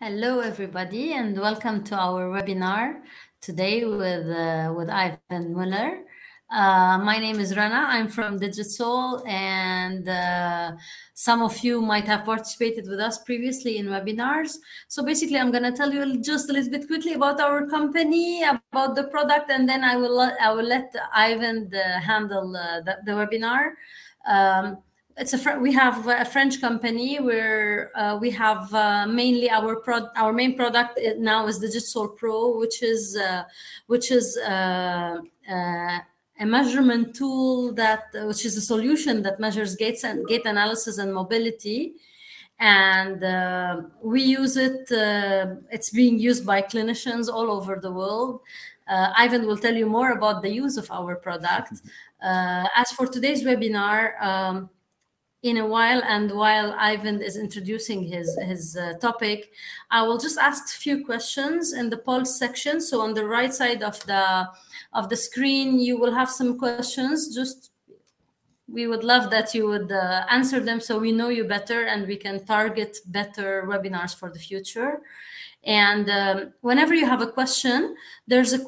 Hello, everybody, and welcome to our webinar today with Eivind Møller. My name is Rana. I'm from Digitsole, and some of you might have participated with us previously in webinars. So basically, I'm going to tell you just a little bit quickly about our company, about the product, and then I will let Eivind handle the webinar. We have a French company where we have mainly our main product now is DigitsolePro, which is a measurement tool which is a solution that measures gait analysis and mobility. And we use it. It's being used by clinicians all over the world. Eivind will tell you more about the use of our product. As for today's webinar, in a while, and while Eivind is introducing his topic, I will just ask a few questions in the pulse section. So on the right side of the screen, you will have some questions. We would love that you would answer them so we know you better and we can target better webinars for the future. And whenever you have a question, there's a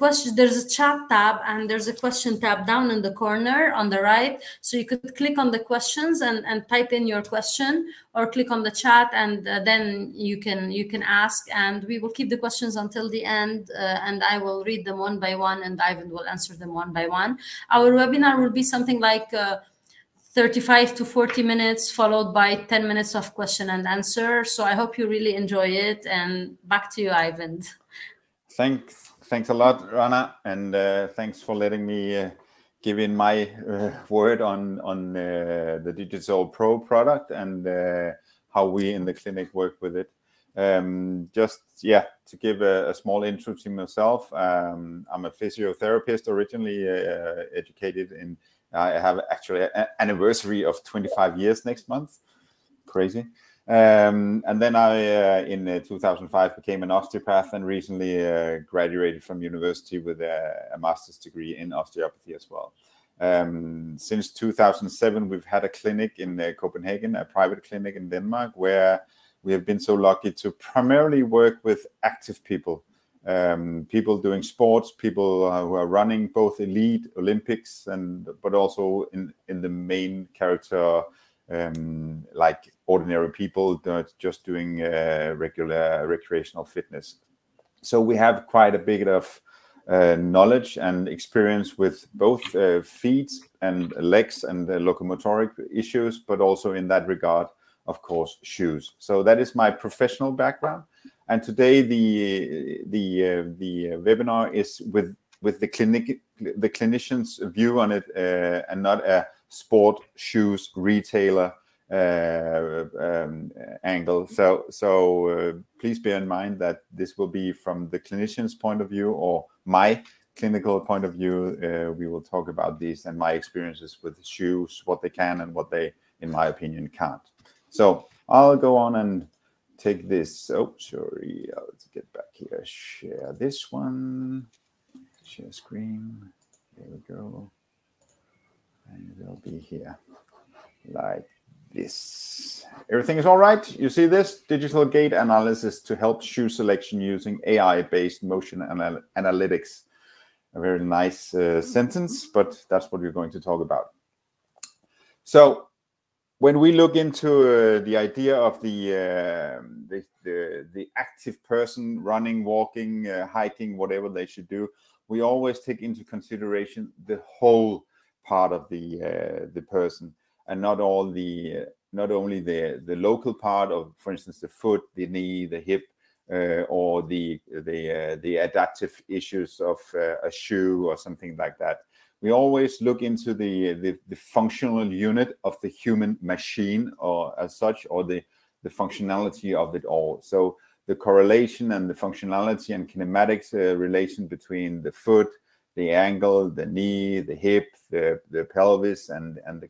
chat tab, and there's a question tab down in the corner on the right. So you could click on the questions and type in your question, or click on the chat, and then you can ask, and we will keep the questions until the end, and I will read them one by one, and Eivind will answer them one by one. Our webinar will be something like 35 to 40 minutes, followed by 10 minutes of question and answer. So I hope you really enjoy it. And back to you, Eivind. Thanks a lot, Rana, and thanks for letting me give in my word on the DigitsolePro product and how we in the clinic work with it. To give a small intro to myself, I'm a physiotherapist, originally educated in. I have actually an anniversary of 25 years next month. Crazy. And then I, in 2005, became an osteopath and recently graduated from university with a master's degree in osteopathy as well. Since 2007, we've had a clinic in Copenhagen, a private clinic in Denmark, where we have been so lucky to primarily work with active people. People doing sports, people who are running both elite, Olympics, but also in the main character, like ordinary people just doing regular recreational fitness. So we have quite a bit of knowledge and experience with both feet and legs and locomotoric issues, but also in that regard, of course, shoes. So that is my professional background. And today the webinar is with the clinician's view on it, and not a sport shoes retailer angle. So please bear in mind that this will be from the clinician's point of view, or my clinical point of view. We will talk about these and my experiences with shoes, what they can and what they, in my opinion, can't. So I'll go on and take this. Oh, sorry. Let's get back here. Share this one. Share screen. There we go. And it'll be here like this. Everything is all right. You see this? Digital gait analysis to help shoe selection using AI-based motion analytics. A very nice sentence, but that's what we're going to talk about. So when we look into the idea of the active person running, walking, hiking, whatever they should do, we always take into consideration the whole part of the person, and not only the local part of, for instance, the foot, the knee, the hip, or the adaptive issues of a shoe or something like that. We always look into the functional unit of the human machine, or as such, or the functionality of it all. So the correlation and the functionality and kinematics relation between the foot, the ankle, the knee, the hip, the pelvis, and the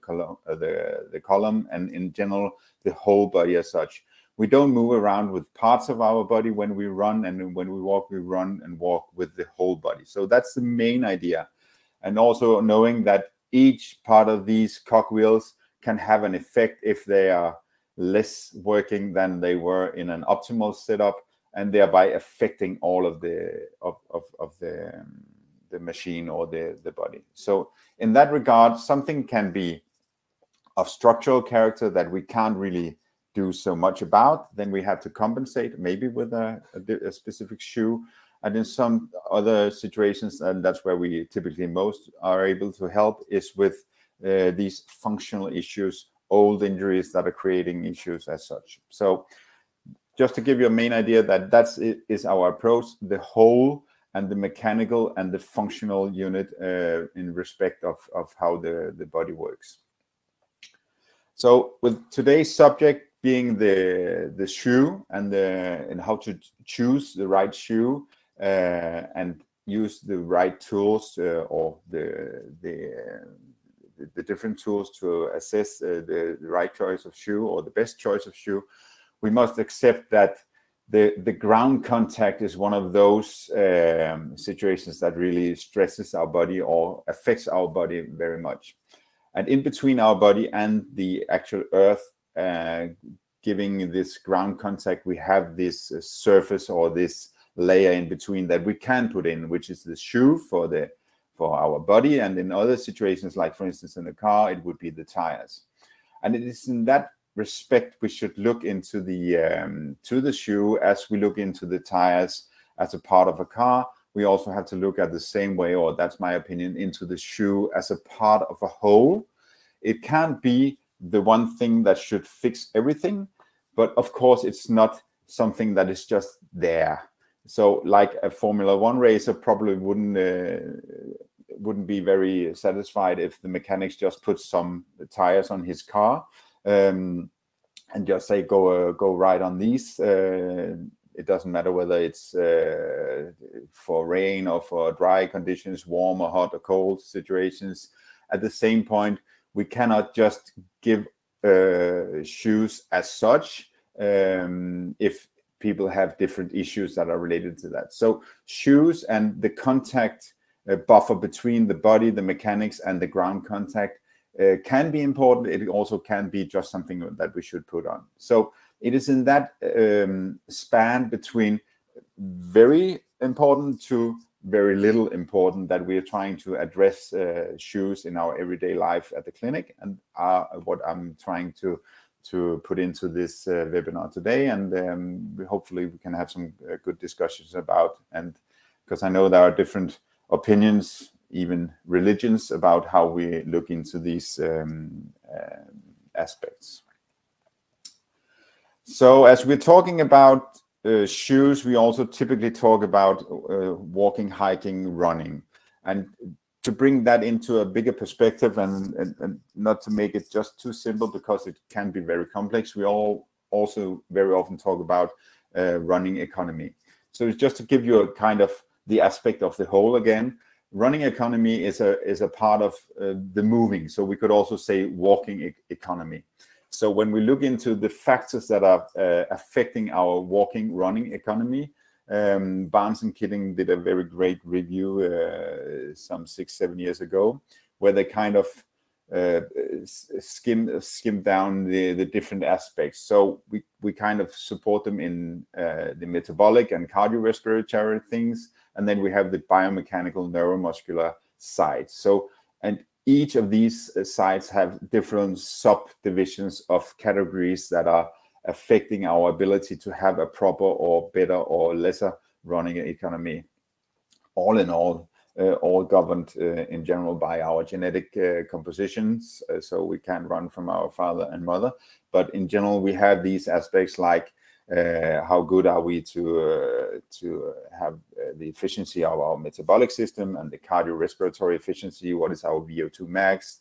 column, and in general the whole body as such. We don't move around with parts of our body when we run, and when we walk, we run and walk with the whole body. So that's the main idea. And also knowing that each part of these cogwheels can have an effect if they are less working than they were in an optimal setup, and thereby affecting all of the the machine or the body. So in that regard, something can be of structural character that we can't really do so much about, then we have to compensate maybe with a specific shoe. And in some other situations, and that's where we typically most are able to help, is with these functional issues, old injuries that are creating issues as such. So just to give you a main idea, that is our approach, the whole and the mechanical and the functional unit in respect of how the body works. So with today's subject being the shoe and how to choose the right shoe and use the right tools or the different tools to assess the right choice of shoe or the best choice of shoe, we must accept that the ground contact is one of those situations that really stresses our body or affects our body very much. And in between our body and the actual earth, giving this ground contact, we have this surface or this layer in between that we can put in, which is the shoe for our body. And in other situations, like for instance in a car, it would be the tires. And it is in that respect we should look into the shoe as we look into the tires as a part of a car. We also have to look at the same way, or that's my opinion, into the shoe as a part of a whole. It can't be the one thing that should fix everything, but of course it's not something that is just there. So like a Formula 1 racer probably wouldn't be very satisfied if the mechanics just put some tires on his car and just say go ride on these. It doesn't matter whether it's for rain or for dry conditions, warm or hot or cold situations. At the same point, we cannot just give shoes as such if people have different issues that are related to that. So shoes and the contact buffer between the body, the mechanics, and the ground contact can be important. It also can be just something that we should put on. So it is in that span between very important to very little important that we are trying to address shoes in our everyday life at the clinic, and what I'm trying to put into this webinar today. And hopefully we can have some good discussions about, and because I know there are different opinions, even religions, about how we look into these aspects. So as we're talking about shoes, we also typically talk about walking, hiking, running. And to bring that into a bigger perspective and not to make it just too simple, because it can be very complex, we all also very often talk about running economy. So it's just to give you a kind of the aspect of the whole again. Running economy is a part of the moving. So we could also say walking economy. So when we look into the factors that are affecting our walking, running economy, Barnes and Kitting did a very great review some 6-7 years ago, where they kind of skim down the different aspects. So we kind of support them in the metabolic and cardiorespiratory things, and then we have the biomechanical neuromuscular side. So, and each of these sides have different subdivisions of categories that are affecting our ability to have a proper or better or lesser running economy. All in all governed in general by our genetic compositions. So we can run from our father and mother, but in general we have these aspects like how good are we to have the efficiency of our metabolic system and the cardiorespiratory efficiency, what is our VO2 max,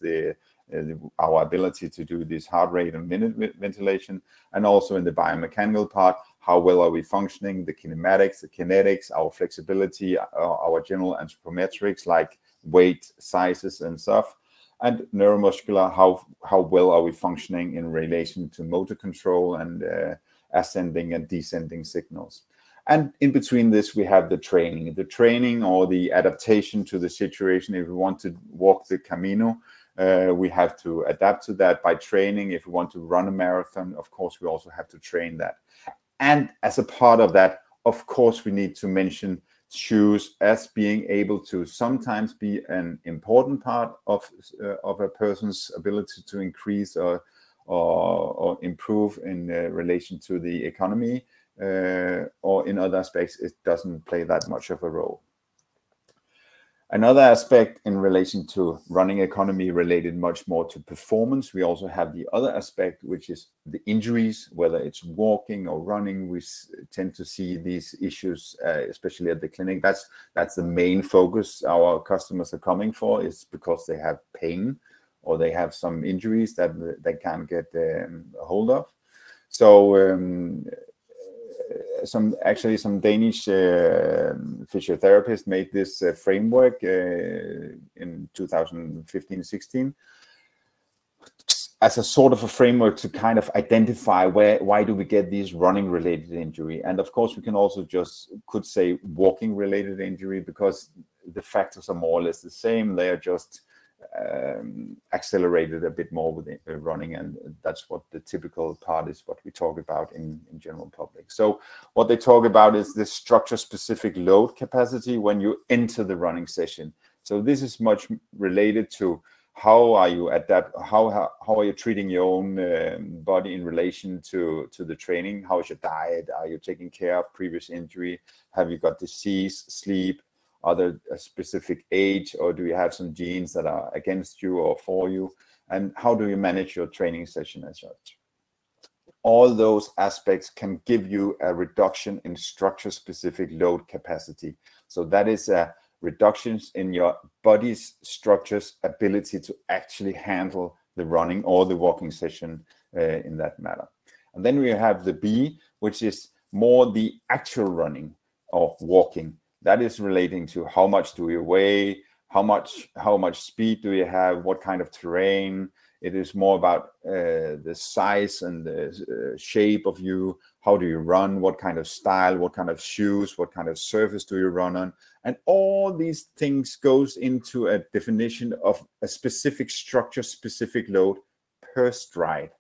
our ability to do this heart rate and minute ventilation, and also in the biomechanical part, how well are we functioning, the kinematics, the kinetics, our flexibility, our general anthropometrics like weight, sizes and stuff, and neuromuscular, how well are we functioning in relation to motor control and ascending and descending signals. And in between this, we have the training or the adaptation to the situation. If we want to walk the Camino, we have to adapt to that by training. If we want to run a marathon, of course, we also have to train that. And as a part of that, of course, we need to mention shoes as being able to sometimes be an important part of a person's ability to increase or improve in relation to the economy, or in other aspects it doesn't play that much of a role. Another aspect in relation to running economy related much more to performance, we also have the other aspect, which is the injuries, whether it's walking or running. We tend to see these issues, especially at the clinic. That's the main focus our customers are coming for, is because they have pain or they have some injuries that they can't get a hold of. So some Danish physiotherapists made this framework in 2015-16 as a sort of a framework to kind of identify why do we get these running related injury. And of course we can also could say walking related injury, because the factors are more or less the same. They are just accelerated a bit more with running, and that's what the typical part is, what we talk about in general public. So what they talk about is the structure specific load capacity when you enter the running session. So this is much related to how are you how are you treating your own body in relation to the training. How is your diet? Are you taking care of previous injury? Have you got disease, sleep, other specific age, or do you have some genes that are against you or for you? And how do you manage your training session as such? All those aspects can give you a reduction in structure specific load capacity. So that is a reductions in your body's structure's ability to actually handle the running or the walking session in that matter. And then we have the B, which is more the actual running or walking. That is relating to how much do you weigh, how much speed do you have, what kind of terrain. It is more about the size and the shape of you. How do you run? What kind of style? What kind of shoes? What kind of surface do you run on? And all these things goes into a definition of a specific structure, specific load per stride.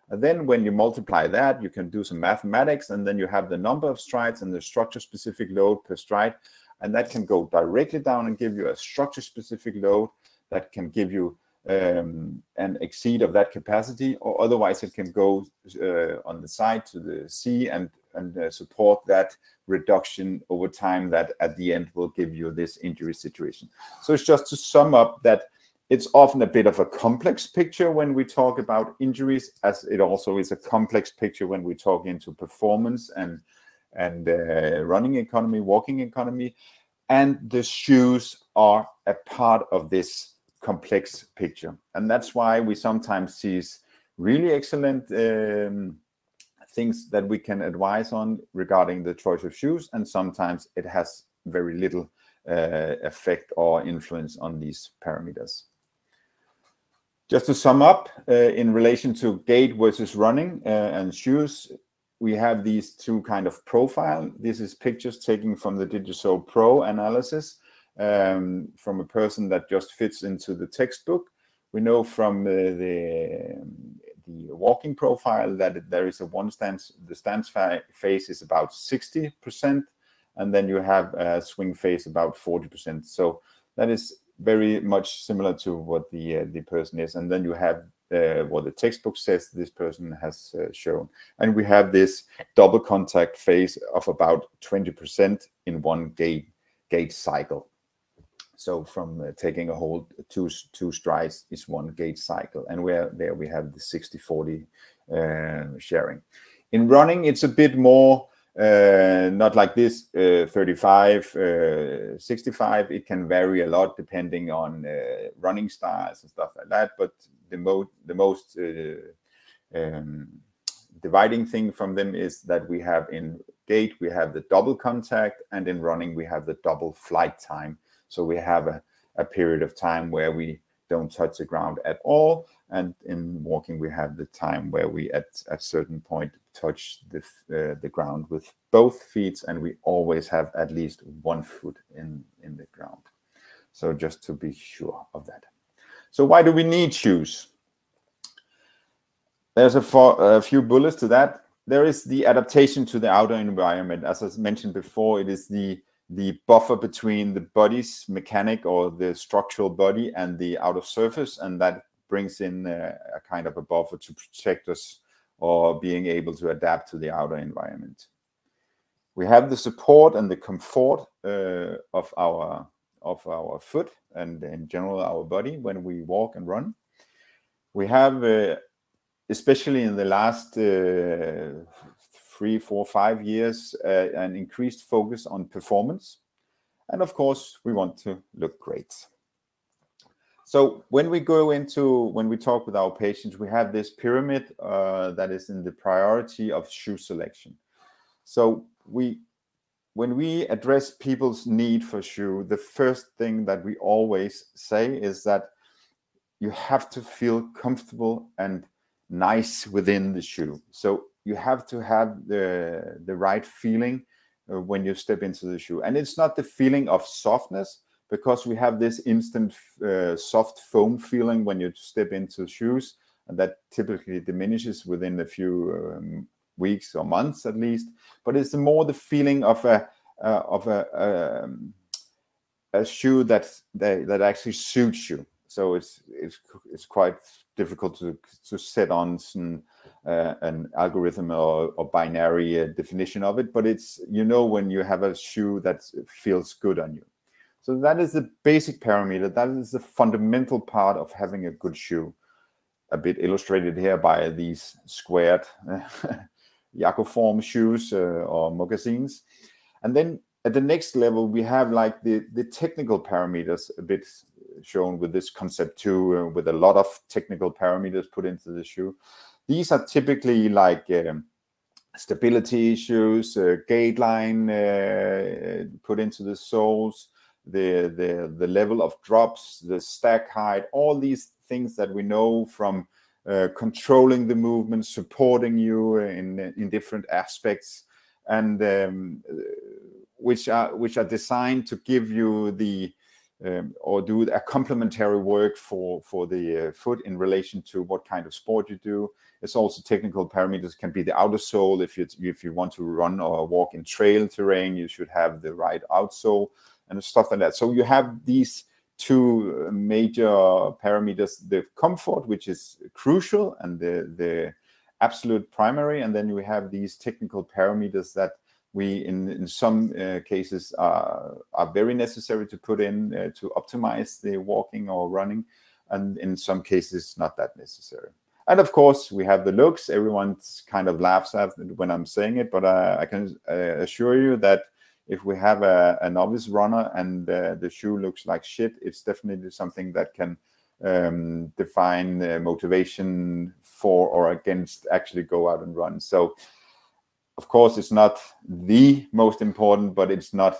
And then when you multiply that, you can do some mathematics, and then you have the number of strides and the structure specific load per stride. And that can go directly down and give you a structure specific load that can give you an exceed of that capacity, or otherwise it can go on the side to the C and support that reduction over time that at the end will give you this injury situation. So it's just to sum up that it's often a bit of a complex picture when we talk about injuries, as it also is a complex picture when we talk into performance and running economy, walking economy, and the shoes are a part of this complex picture. And that's why we sometimes see really excellent things that we can advise on regarding the choice of shoes, and sometimes it has very little effect or influence on these parameters. Just to sum up, in relation to gait versus running and shoes, we have these two kind of profile. This is pictures taken from the DigitsolePro analysis from a person that just fits into the textbook. We know from the walking profile that there is a stance phase is about 60%, and then you have a swing phase about 40%. So that is very much similar to what the person is, and then you have what the textbook says this person has shown, and we have this double contact phase of about 20% in one gait cycle. So from taking a hold, two strides is one gait cycle, and there we have the 60-40 sharing. In running, it's a bit more not like this 35-65. It can vary a lot depending on running styles and stuff like that, but the most dividing thing from them is that we have in gait we have the double contact, and in running we have the double flight time. So we have a period of time where we don't touch the ground at all, and in walking we have the time where we at a certain point touch the ground with both feet, and we always have at least one foot in the ground. So just to be sure of that. So why do we need shoes? There's a few bullets to that. there is the adaptation to the outer environment. As I mentioned before, it is the buffer between the body's mechanic or the structural body and the outer surface, and that brings in a kind of a buffer to protect us or being able to adapt to the outer environment. We have the support and the comfort of our foot and in general our body when we walk and run. We have, especially in the last 3, 4, 5 years, an increased focus on performance. And of course, we want to look great. So when we talk with our patients, we have this pyramid that is in the priority of shoe selection. So when we address people's need for shoe, the first thing that we always say is that you have to feel comfortable and nice within the shoe. So you have to have the right feeling when you step into the shoe. And it's not the feeling of softness, because we have this instant soft foam feeling when you step into shoes, and that typically diminishes within a few weeks or months at least. But it's more the feeling of a shoe that actually suits you. So it's quite difficult to set on an algorithm or binary definition of it, but it's, when you have a shoe that feels good on you. So that is the basic parameter. That is the fundamental part of having a good shoe. A bit illustrated here by these squared Jacoform shoes or moccasins. And then at the next level, we have like the technical parameters, a bit shown with this concept too, with a lot of technical parameters put into the shoe. These are typically like stability issues, gait line put into the soles, the level of drops, the stack height, all these things that we know from controlling the movement, supporting you in different aspects, and which are designed to give you the or do a complementary work for the foot in relation to what kind of sport you do. It's also technical parameters, can be the outer sole. If you want to run or walk in trail terrain, you should have the right outsole and stuff like that. So you have these two major parameters: the comfort, which is crucial and the absolute primary, and then we have these technical parameters that we in some cases are very necessary to put in to optimize the walking or running, and in some cases not that necessary. And of course we have the looks. Everyone kind of laughs at when I'm saying it, but I can assure you that if we have a novice runner and the shoe looks like shit, it's definitely something that can define motivation for or against actually go out and run. So of course it's not the most important, but it's not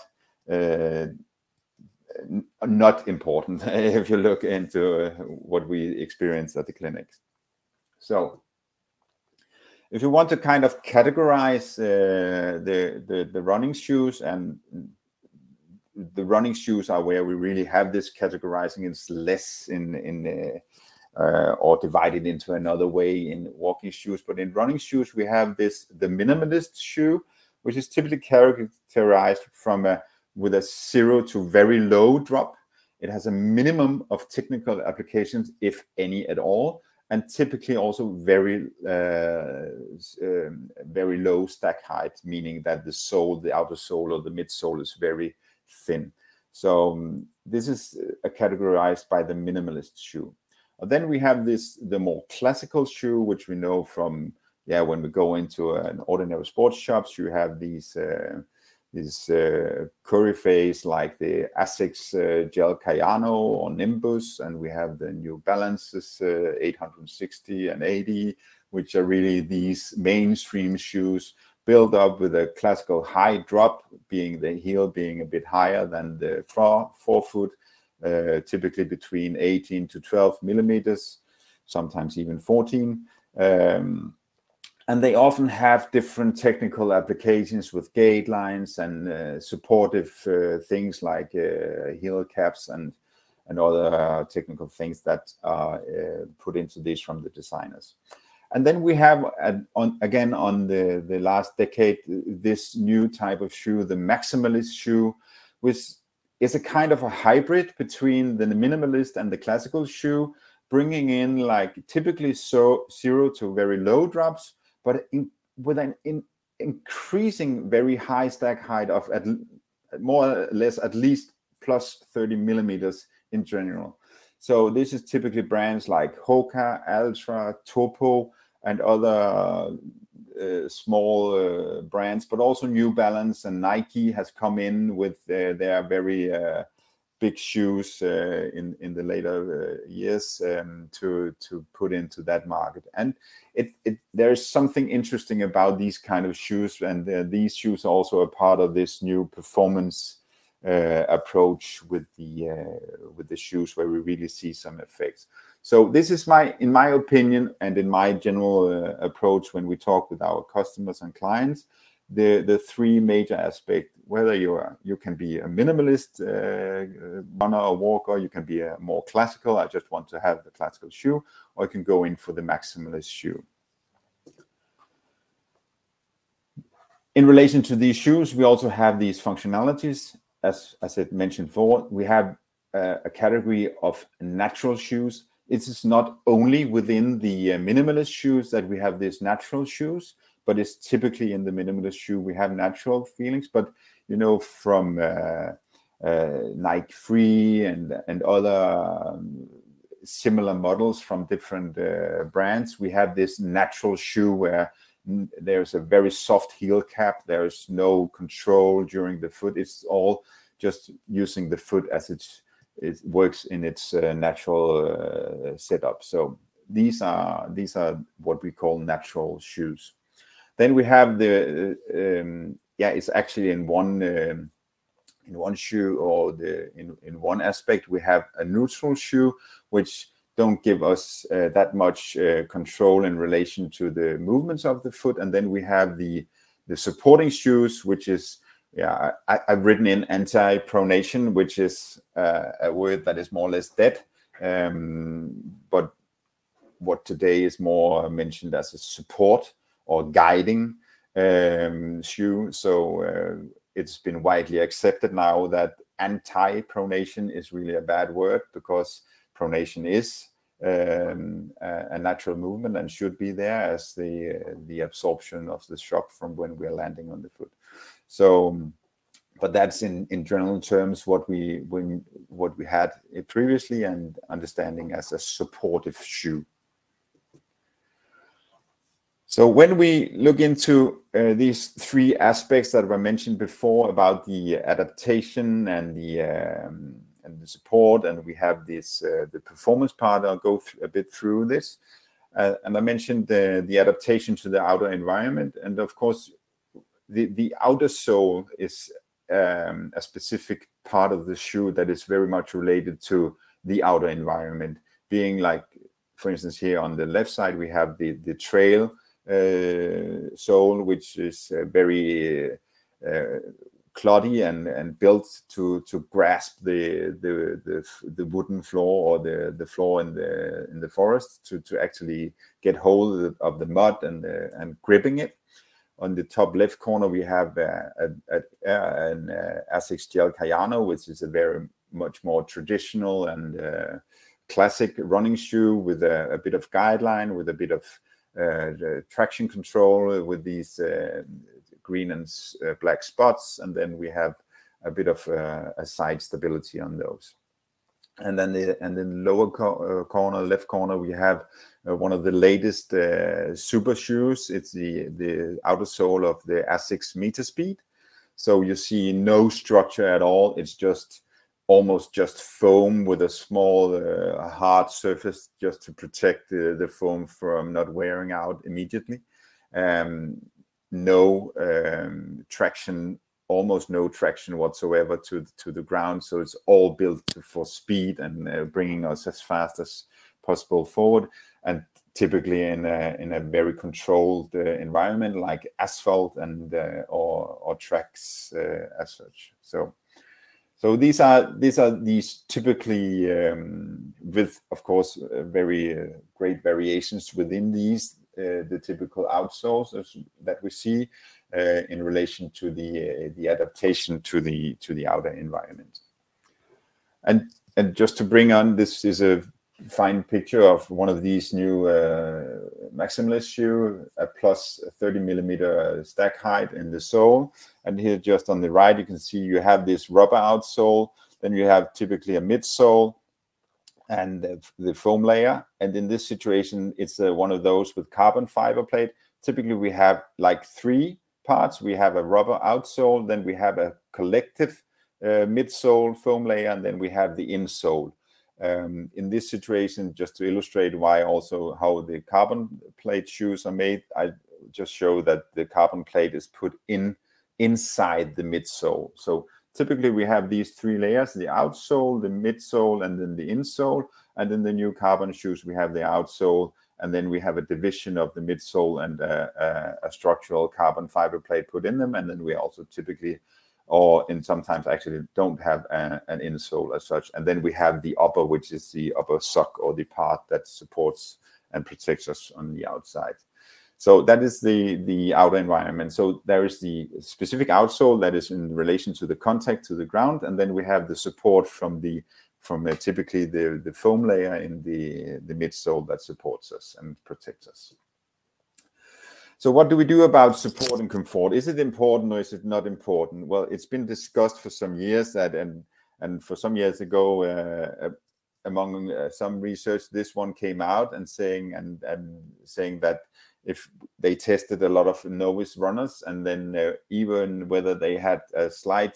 important if you look into what we experience at the clinics. So if you want to kind of categorize the running shoes, and the running shoes are where we really have this categorizing. It's less or divided into another way in walking shoes, but in running shoes we have the minimalist shoe, which is typically characterized with a 0 to very low drop. It has a minimum of technical applications, if any at all, and typically also very low stack height, meaning that the sole, the outer sole or the midsole, is very thin. So this is categorized by the minimalist shoe. Then we have the more classical shoe, which we know from when we go into an ordinary sports shops. You have these curry-face like the Asics Gel Cayano or Nimbus, and we have the New Balances 860 and 80, which are really these mainstream shoes built up with a classical high drop, being the heel being a bit higher than the forefoot, typically between 18 to 12 millimeters, sometimes even 14. And they often have different technical applications with gait lines and supportive things like heel caps and other technical things that are put into these from the designers. And then we have, again, on the last decade, this new type of shoe, the maximalist shoe, which is a kind of a hybrid between the minimalist and the classical shoe, bringing in like typically 0 to very low drops, but with an increasing very high stack height of more or less at least plus 30 millimeters in general. So this is typically brands like Hoka, Altra, Topo, and other small brands, but also New Balance and Nike has come in with their very big shoes in the later years to put into that market. And there is something interesting about these kind of shoes, and these shoes are also a part of this new performance approach with the shoes, where we really see some effects. So this is in my opinion, and in my general approach when we talk with our customers and clients, the three major aspects: whether you can be a minimalist runner or walker, you can be a more classical, I just want to have the classical shoe, or you can go in for the maximalist shoe. In relation to these shoes, we also have these functionalities. As I mentioned before, we have a category of natural shoes. It is not only within the minimalist shoes that we have these natural shoes, but it's typically in the minimalist shoe we have natural feelings. But you know, from Nike Free and other similar models from different brands, we have this natural shoe where there's a very soft heel cap. There's no control during the foot. It's all just using the foot as it works in its natural setup. So these are what we call natural shoes. Then we have the it's actually in one shoe, or in one aspect we have a neutral shoe, which don't give us that much control in relation to the movements of the foot. And then we have the supporting shoes, which is, I've written in anti-pronation, which is a word that is more or less dead, but what today is more mentioned as a support or guiding shoe. So it's been widely accepted now that anti-pronation is really a bad word, because pronation is a natural movement and should be there as the absorption of the shock from when we are landing on the foot. So, but that's in general terms what we had previously, and understanding as a supportive shoe. So when we look into these three aspects that were mentioned before about the adaptation and the support, and we have this the performance part, I'll go a bit through this. And I mentioned the adaptation to the outer environment, and of course the outer sole is a specific part of the shoe that is very much related to the outer environment, being like, for instance, here on the left side we have the trail sole, which is very cloddy and built to grasp the wooden floor, or the floor in the forest, to actually get hold of the mud and gripping it. On the top left corner we have an Asics Gel Cayano, which is a very much more traditional and classic running shoe with a bit of guideline, with a bit of traction control, with these green and black spots, and then we have a bit of a side stability on those. And then in the lower corner, left corner, we have one of the latest super shoes. It's the outer sole of the Asics Meter Speed. So you see no structure at all. It's just almost just foam with a small hard surface, just to protect the foam from not wearing out immediately. No traction, almost no traction whatsoever to the ground. So it's all built for speed and bringing us as fast as possible forward, and typically in a very controlled environment like asphalt and or tracks as such. So these are these typically with, of course, very great variations within these. the typical outsoles that we see in relation to the adaptation to the outer environment. And just to bring on, this is a fine picture of one of these new maximalist shoe, a plus 30 millimeter stack height in the sole. And here just on the right, you can see you have this rubber outsole, then you have typically a midsole and the foam layer. And in this situation, it's one of those with carbon fiber plate. Typically we have like 3 parts. We have a rubber outsole, then we have a collective midsole foam layer, and then we have the insole. In this situation, just to illustrate why also how the carbon plate shoes are made, I just show that the carbon plate is put inside the midsole. So typically we have these 3 layers: the outsole, the midsole, and then the insole. And in the new carbon shoes, we have the outsole, and then we have a division of the midsole and a structural carbon fiber plate put in them. And then we also typically, or in sometimes actually don't have an insole as such. And then we have the upper, which is the upper sock, or the part that supports and protects us on the outside. So that is the outer environment. So there is the specific outsole that is in relation to the contact to the ground, and then we have the support from typically the foam layer in the midsole that supports us and protects us. So what do we do about support and comfort? Is it important or is it not important? Well, it's been discussed for some years that, and for some years ago, among some research, this one came out and saying that if they tested a lot of novice runners, and then even whether they had a slight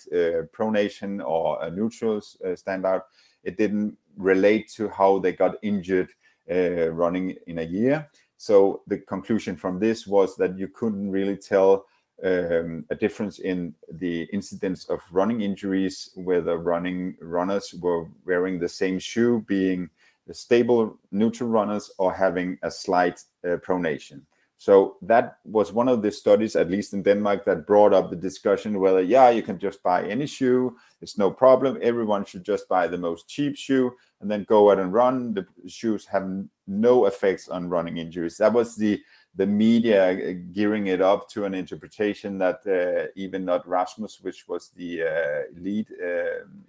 pronation or a neutral standout, it didn't relate to how they got injured running in a year. So the conclusion from this was that you couldn't really tell a difference in the incidence of running injuries, whether runners were wearing the same shoe, being the stable neutral runners, or having a slight pronation. So that was one of the studies, at least in Denmark, that brought up the discussion whether, yeah, you can just buy any shoe, it's no problem, everyone should just buy the most cheap shoe and then go out and run. The shoes have no effects on running injuries. That was the media gearing it up to an interpretation that even not Rasmus, which was the lead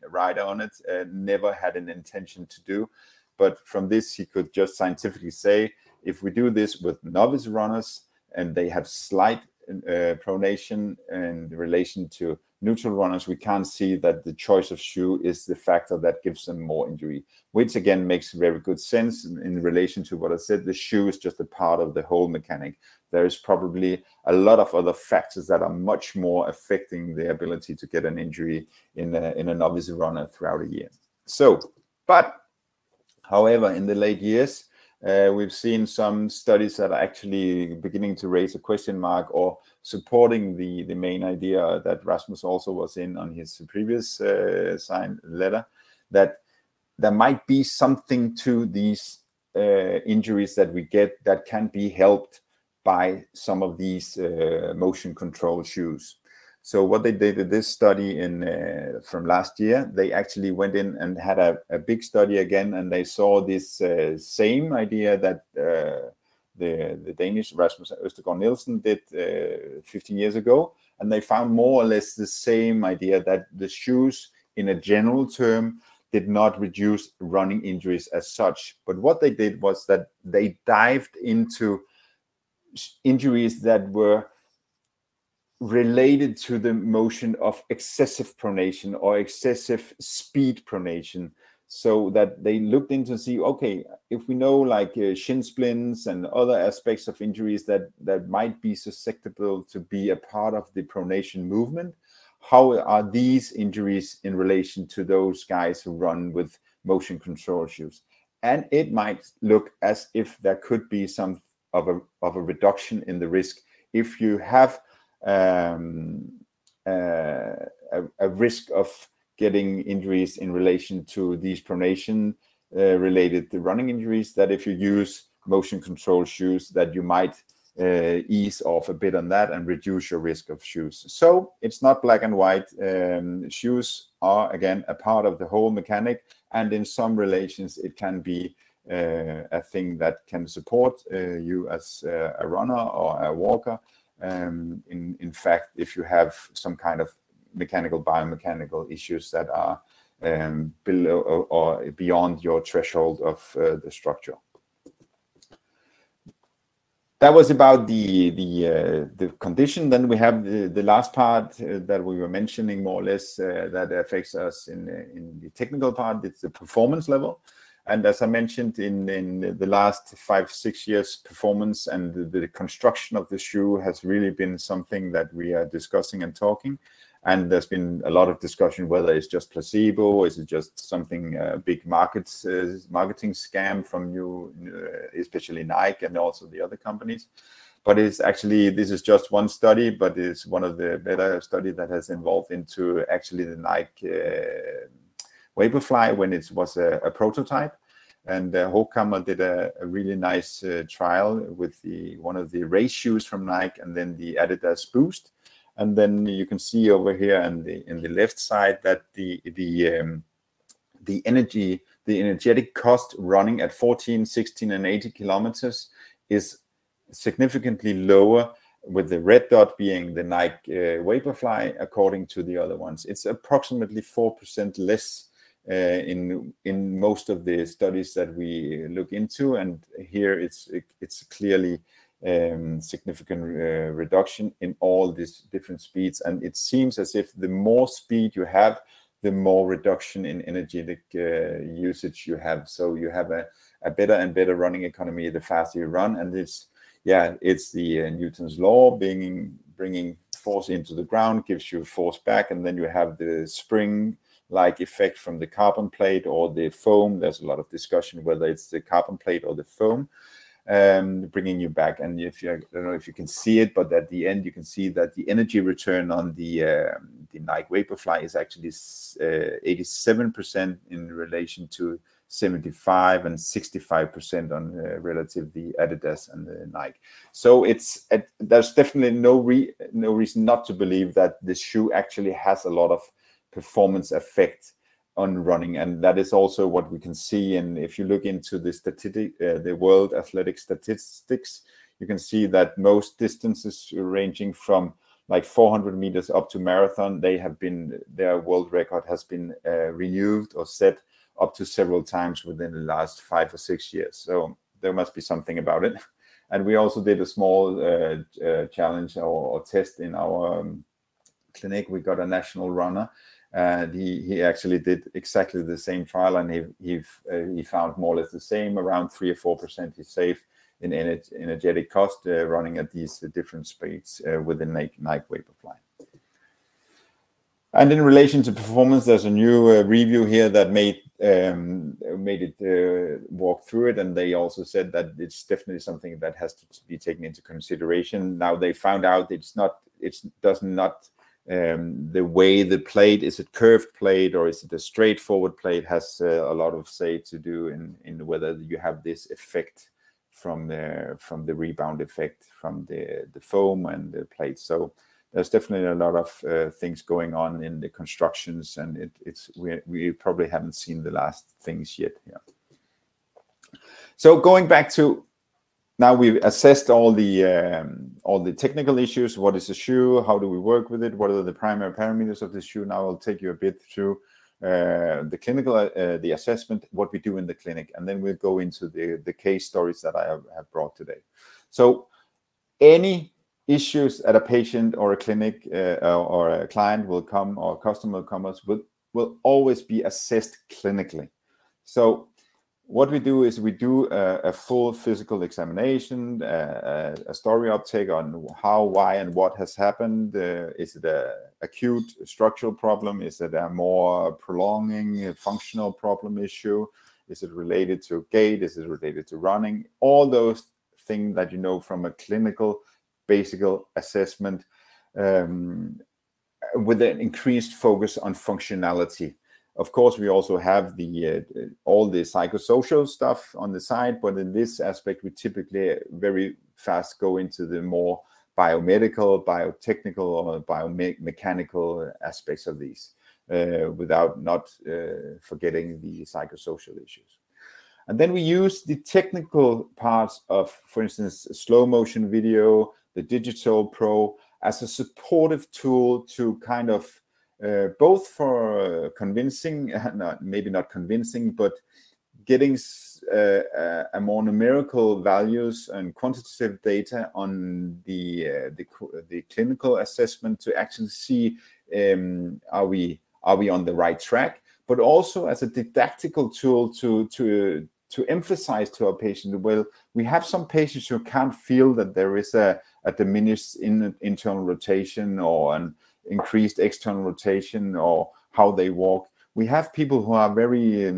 rider on it, never had an intention to do. But from this, he could just scientifically say, if we do this with novice runners and they have slight pronation in relation to neutral runners, we can't see that the choice of shoe is the factor that gives them more injury, which again makes very good sense in relation to what I said. The shoe is just a part of the whole mechanic. There is probably a lot of other factors that are much more affecting the ability to get an injury in a novice runner throughout a year. So, but however, in the late years, we've seen some studies that are actually beginning to raise a question mark or supporting the main idea that Rasmus also was in on his previous signed letter, that there might be something to these injuries that we get that can be helped by some of these motion control shoes. So what they did in this study from last year, they actually went in and had a big study again, and they saw this same idea that the Danish Rasmus Østergaard Nielsen did 15 years ago, and they found more or less the same idea, that the shoes in a general term did not reduce running injuries as such. But what they did was that they dived into injuries that were related to the motion of excessive pronation or excessive speed pronation, so that they looked into see, okay, if we know like shin splints and other aspects of injuries that might be susceptible to be a part of the pronation movement, how are these injuries in relation to those guys who run with motion control shoes? And it might look as if there could be some of a reduction in the risk if you have a risk of getting injuries in relation to these pronation related to running injuries, that if you use motion control shoes, that you might ease off a bit on that and reduce your risk of shoes. So it's not black and white. Shoes are again a part of the whole mechanic, and in some relations it can be a thing that can support you as a runner or a walker. In fact, if you have some kind of mechanical, biomechanical issues that are below or beyond your threshold of the structure. That was about the condition. Then we have the last part that we were mentioning, more or less, that affects us in the technical part. It's the performance level. And as I mentioned, in the last 5-6 years, performance and the construction of the shoe has really been something that we are discussing and talking. And there's been a lot of discussion whether it's just placebo, is it just something big marketing scam from you, especially Nike and also the other companies. But it's actually, this is just one study, but it's one of the better study that has involved into actually the Nike Vaporfly when it was a prototype. And Håkammer did a really nice trial with one of the race shoes from Nike and then the Adidas Boost. And then you can see over here in the left side that the energetic cost running at 14, 16, and 80 kilometers is significantly lower, with the red dot being the Nike Vaporfly, according to the other ones. It's approximately 4% less in most of the studies that we look into, and here it's clearly significant reduction in all these different speeds. And it seems as if the more speed you have, the more reduction in energetic usage you have. So you have a better and better running economy the faster you run. And it's the Newton's law, bringing force into the ground gives you force back, and then you have the spring-like effect from the carbon plate or the foam. There's a lot of discussion whether it's the carbon plate or the foam bringing you back. And if you, I don't know if you can see it, but at the end you can see that the energy return on the Nike Vaporfly is actually 87% in relation to 75 and 65% on relative the Adidas and the Nike. So there's definitely no reason not to believe that this shoe actually has a lot of performance effect on running, and that is also what we can see. And if you look into the World Athletic Statistics, you can see that most distances ranging from like 400 meters up to marathon, their world record has been renewed or set up to several times within the last 5 or 6 years. So there must be something about it. And we also did a small challenge or test in our clinic. We got a national runner. He actually did exactly the same trial, and he found more or less the same, around 3 or 4% he saved in energetic cost running at these different speeds within Nike Vaporfly. And in relation to performance, there's a new review here that made it walk through it, and they also said that it's definitely something that has to be taken into consideration. Now they found out the way the plate, is it curved plate or is it a straightforward plate, has a lot of say to do in whether you have this effect from the rebound effect from the foam and the plate. So there's definitely a lot of things going on in the constructions, and we probably haven't seen the last things yet here. So going back to, now we've assessed all the technical issues. What is a shoe? How do we work with it? What are the primary parameters of the shoe? Now I'll take you a bit through the clinical, the assessment, what we do in the clinic, and then we'll go into the case stories that I have brought today. So any issues at a patient or a clinic or a client will come, or a customer will always be assessed clinically. So what we do is we do a full physical examination, a story uptake on how, why, and what has happened. Is it an acute structural problem? Is it a more prolonging functional problem issue? Is it related to gait? Is it related to running? All those things that you know from a clinical basic assessment, with an increased focus on functionality. Of course, we also have all the psychosocial stuff on the side, but in this aspect, we typically very fast go into the more biomedical, biotechnical, or biomechanical aspects of these, without not forgetting the psychosocial issues. And then we use the technical parts of, for instance, slow motion video, the DigitsolePro, as a supportive tool to kind of both for convincing, maybe not convincing, but getting a more numerical values and quantitative data on the clinical assessment to actually see are we on the right track, but also as a didactical tool to emphasize to our patient, well, we have some patients who can't feel that there is a diminished internal rotation or an increased external rotation or how they walk. We have people who are very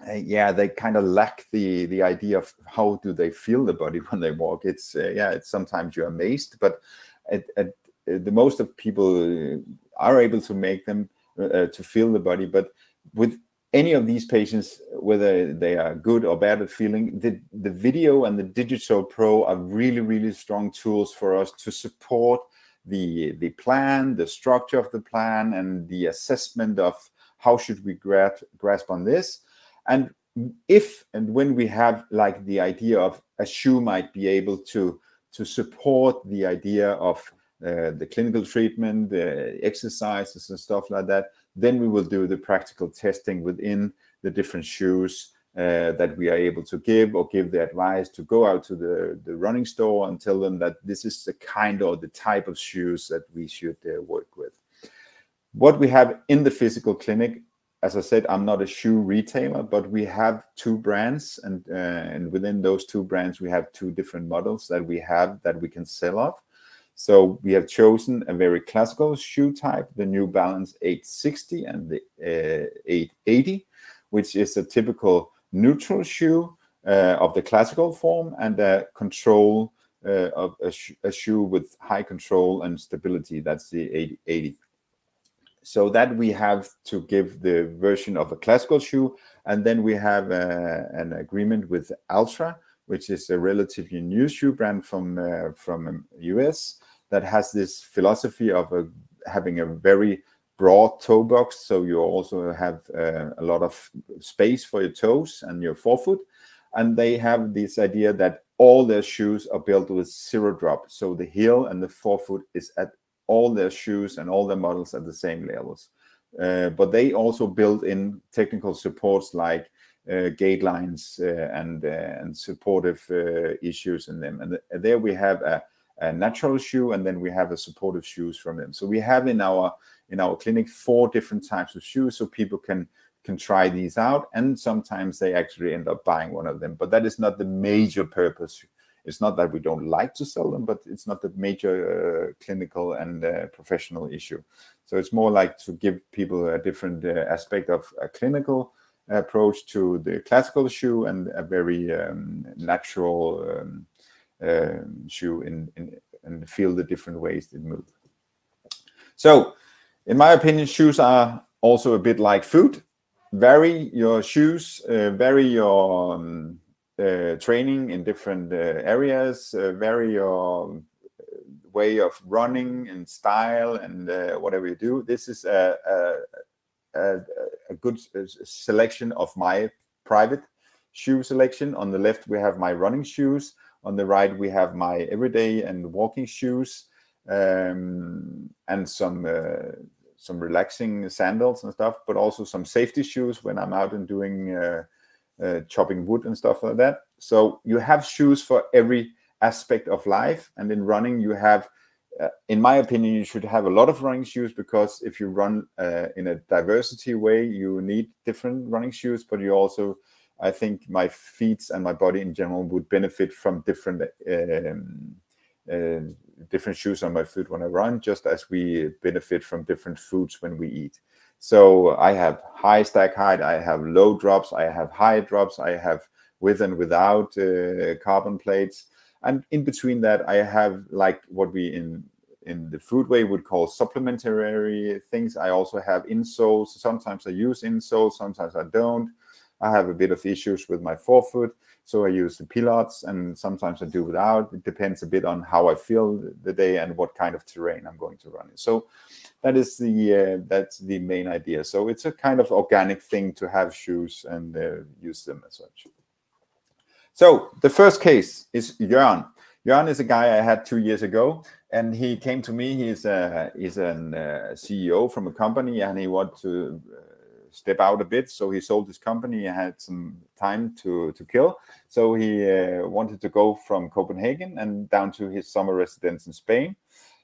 they kind of lack the idea of how do they feel the body when they walk. It's it's sometimes you're amazed, but the most of people are able to make them to feel the body. But with any of these patients, whether they are good or bad at feeling, the video and the DigitsolePro are really, really strong tools for us to support the plan, the structure of the plan, and the assessment of how should we grasp on this. And if and when we have like the idea of a shoe might be able to support the idea of the clinical treatment, the exercises and stuff like that, then we will do the practical testing within the different shoes that we are able to give, or give the advice to go out to the running store and tell them that this is the kind or the type of shoes that we should work with. What we have in the physical clinic, as I said, I'm not a shoe retailer, but we have two brands, and within those two brands, we have two different models that we can sell off. So we have chosen a very classical shoe type, the New Balance 860 and the 880, which is a typical neutral shoe of the classical form, and a control of a shoe with high control and stability. That's the 880. So that we have to give the version of a classical shoe, and then we have an agreement with Altra, which is a relatively new shoe brand from US that has this philosophy of having a very broad toe box, so you also have a lot of space for your toes and your forefoot. And they have this idea that all their shoes are built with zero drop, so the heel and the forefoot is at all their shoes and all their models at the same levels. But they also build in technical supports like gait lines and supportive issues in them. And there we have a natural shoe, and then we have a supportive shoes from them. So we have in our clinic 4 different types of shoes, so people can try these out, and sometimes they actually end up buying one of them. But that is not the major purpose. It's not that we don't like to sell them, but it's not the major clinical and professional issue. So it's more like to give people a different aspect of a clinical approach to the classical shoe, and a very natural shoe and feel the different ways it moves. So in my opinion, shoes are also a bit like food. Vary your shoes, vary your training in different areas, vary your way of running and style and whatever you do. This is a good selection of my private shoe selection. On the left we have my running shoes, on the right we have my everyday and walking shoes, and some relaxing sandals and stuff, but also some safety shoes when I'm out and doing chopping wood and stuff like that. So you have shoes for every aspect of life. And in running you have, in my opinion, you should have a lot of running shoes, because if you run in a diversity way, you need different running shoes. But you also, I think my feet and my body in general would benefit from different shoes on my foot when I run, just as we benefit from different foods when we eat. So I have high stack height, I have low drops, I have high drops, I have with and without carbon plates, and in between that I have, like what we in the food way would call supplementary things. I also have insoles. Sometimes I use insoles, sometimes I don't. I have a bit of issues with my forefoot, So I use the pilots, and sometimes I do without. It depends a bit on how I feel the day and what kind of terrain I'm going to run in. So that is that's the main idea. So it's a kind of organic thing to have shoes and use them as such. So the first case is Jørn. Jørn is a guy I had 2 years ago, and he came to me. He's a CEO from a company, and he wanted to step out a bit. So he sold his company. He had some time to kill. So he wanted to go from Copenhagen and down to his summer residence in Spain,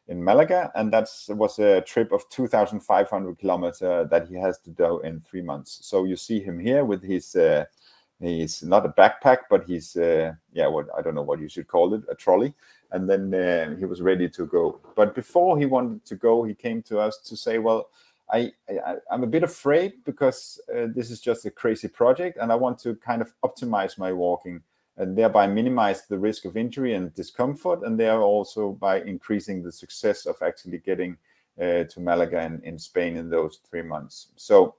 in Malaga. And that was a trip of 2,500 kilometers that he has to do in 3 months. So you see him here with his, he's not a backpack, but he's, what I don't know what you should call it, a trolley. And then he was ready to go. But before he wanted to go, he came to us to say, well, I'm a bit afraid because this is just a crazy project, and I want to kind of optimize my walking and thereby minimize the risk of injury and discomfort, and there also by increasing the success of actually getting to Malaga in Spain in those 3 months. So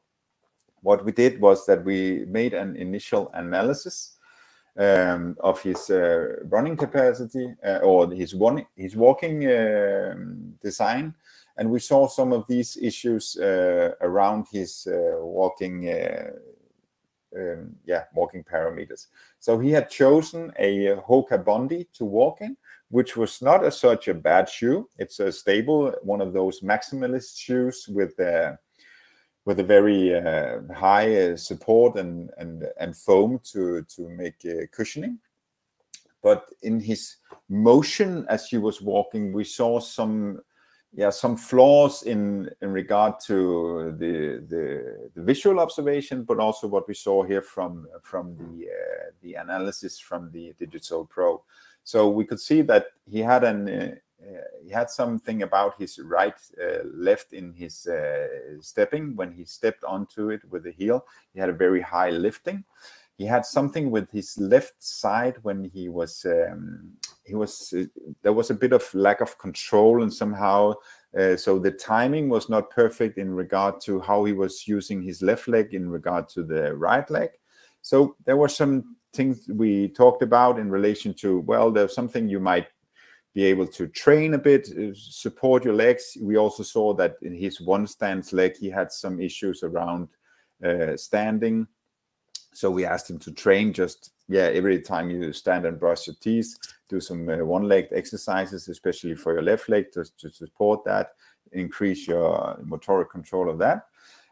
what we did was that we made an initial analysis of his running capacity or his walking design. And we saw some of these issues around his walking parameters. So he had chosen a Hoka Bondi to walk in, which was not such a bad shoe. It's a stable, one of those maximalist shoes with a very high support and foam to make cushioning. But in his motion as he was walking, we saw some flaws in regard to the visual observation, but also what we saw here from the analysis from the DigitsolePro. So we could see that he had something about his left in his stepping. When he stepped onto it with the heel, he had a very high lifting. He had something with his left side when he was there was a bit of lack of control, and somehow so the timing was not perfect in regard to how he was using his left leg in regard to the right leg. So there were some things we talked about in relation to, well, there's something you might be able to train a bit, support your legs. We also saw that in his one stance leg, he had some issues around standing. So we asked him to train just, every time you stand and brush your teeth, do some one-legged exercises, especially for your left leg to support that, increase your motoric control of that.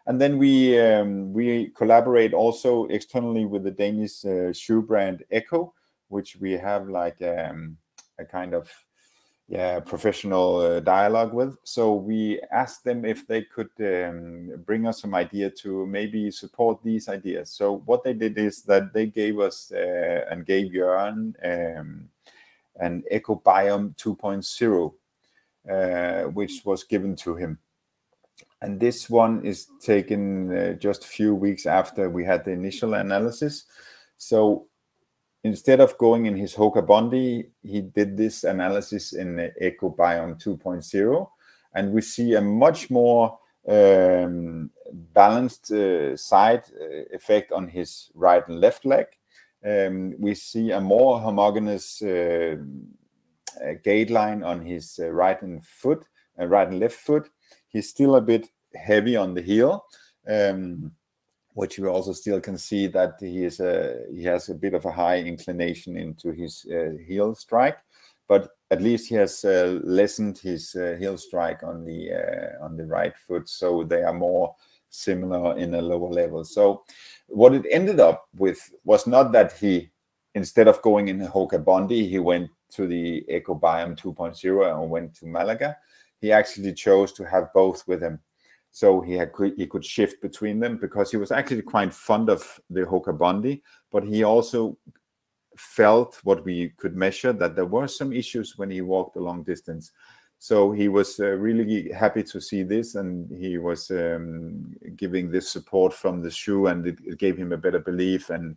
And then we collaborate also externally with the Danish shoe brand Echo, which we have like a kind of professional dialogue with. So we asked them if they could bring us some idea to maybe support these ideas. So what they did is that they gave us and gave Jørn an EcoBiome 2.0, which was given to him. And this one is taken just a few weeks after we had the initial analysis. So instead of going in his Hoka Bondi, he did this analysis in EcoBiome 2.0, and we see a much more balanced side effect on his right and left leg. We see a more homogeneous gait line on his right and left foot. He's still a bit heavy on the heel. Which we also still can see that he has a bit of a high inclination into his heel strike, but at least he has lessened his heel strike on the right foot, so they are more similar in a lower level. So what it ended up with was not that he, instead of going in a Hoka Bondi, he went to the EcoBiome 2.0 and went to Malaga. He actually chose to have both with him. So he could shift between them because he was actually quite fond of the Hoka Bondi, but he also felt what we could measure that there were some issues when he walked a long distance. So he was really happy to see this, and he was giving this support from the shoe, and it gave him a better belief and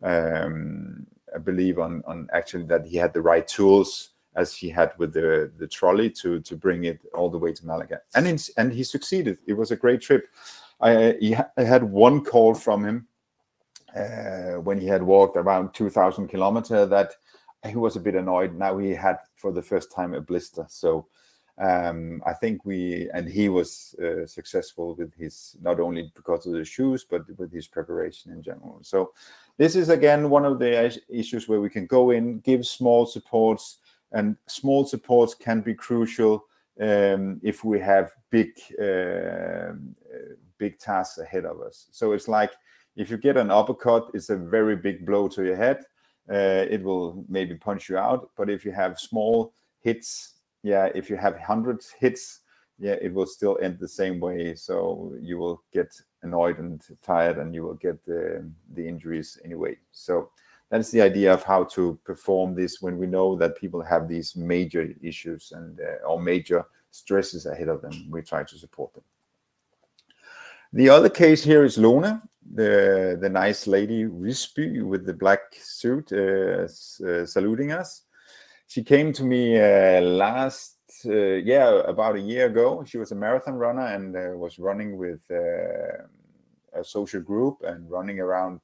a belief on actually that he had the right tools as he had with the trolley to bring it all the way to Malaga. And he succeeded. It was a great trip. I had one call from him when he had walked around 2,000 kilometers, that he was a bit annoyed. Now he had for the first time a blister. So I think he was successful with his, not only because of the shoes, but with his preparation in general. So this is again one of the issues where we can go in, give small supports, and small supports can be crucial if we have big tasks ahead of us. So it's like if you get an uppercut, it's a very big blow to your head. It will maybe punch you out. But if you have small hits, if you have 100 hits, it will still end the same way. So you will get annoyed and tired, and you will get the injuries anyway. So that's the idea of how to perform this when we know that people have these major issues and or major stresses ahead of them. We try to support them. The other case here is Lone, the nice lady Risby with the black suit saluting us. She came to me about a year ago. She was a marathon runner and was running with a social group and running around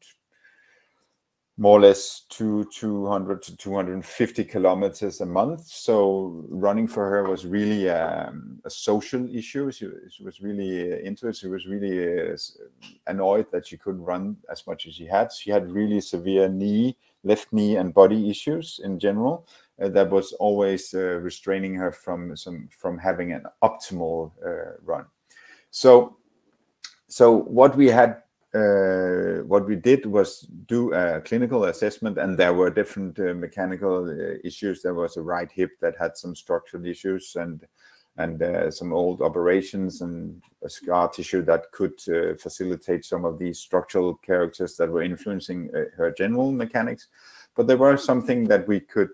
more or less 200 to 250 kilometers a month. So running for her was really a social issue. She was really into it. She was really annoyed that she couldn't run as much as she had. She had really severe left knee and body issues in general. That was always restraining her from having an optimal run. So what we did was do a clinical assessment, and there were different mechanical issues. There was a right hip that had some structural issues and some old operations and a scar tissue that could facilitate some of these structural characters that were influencing her general mechanics. But there were something that we could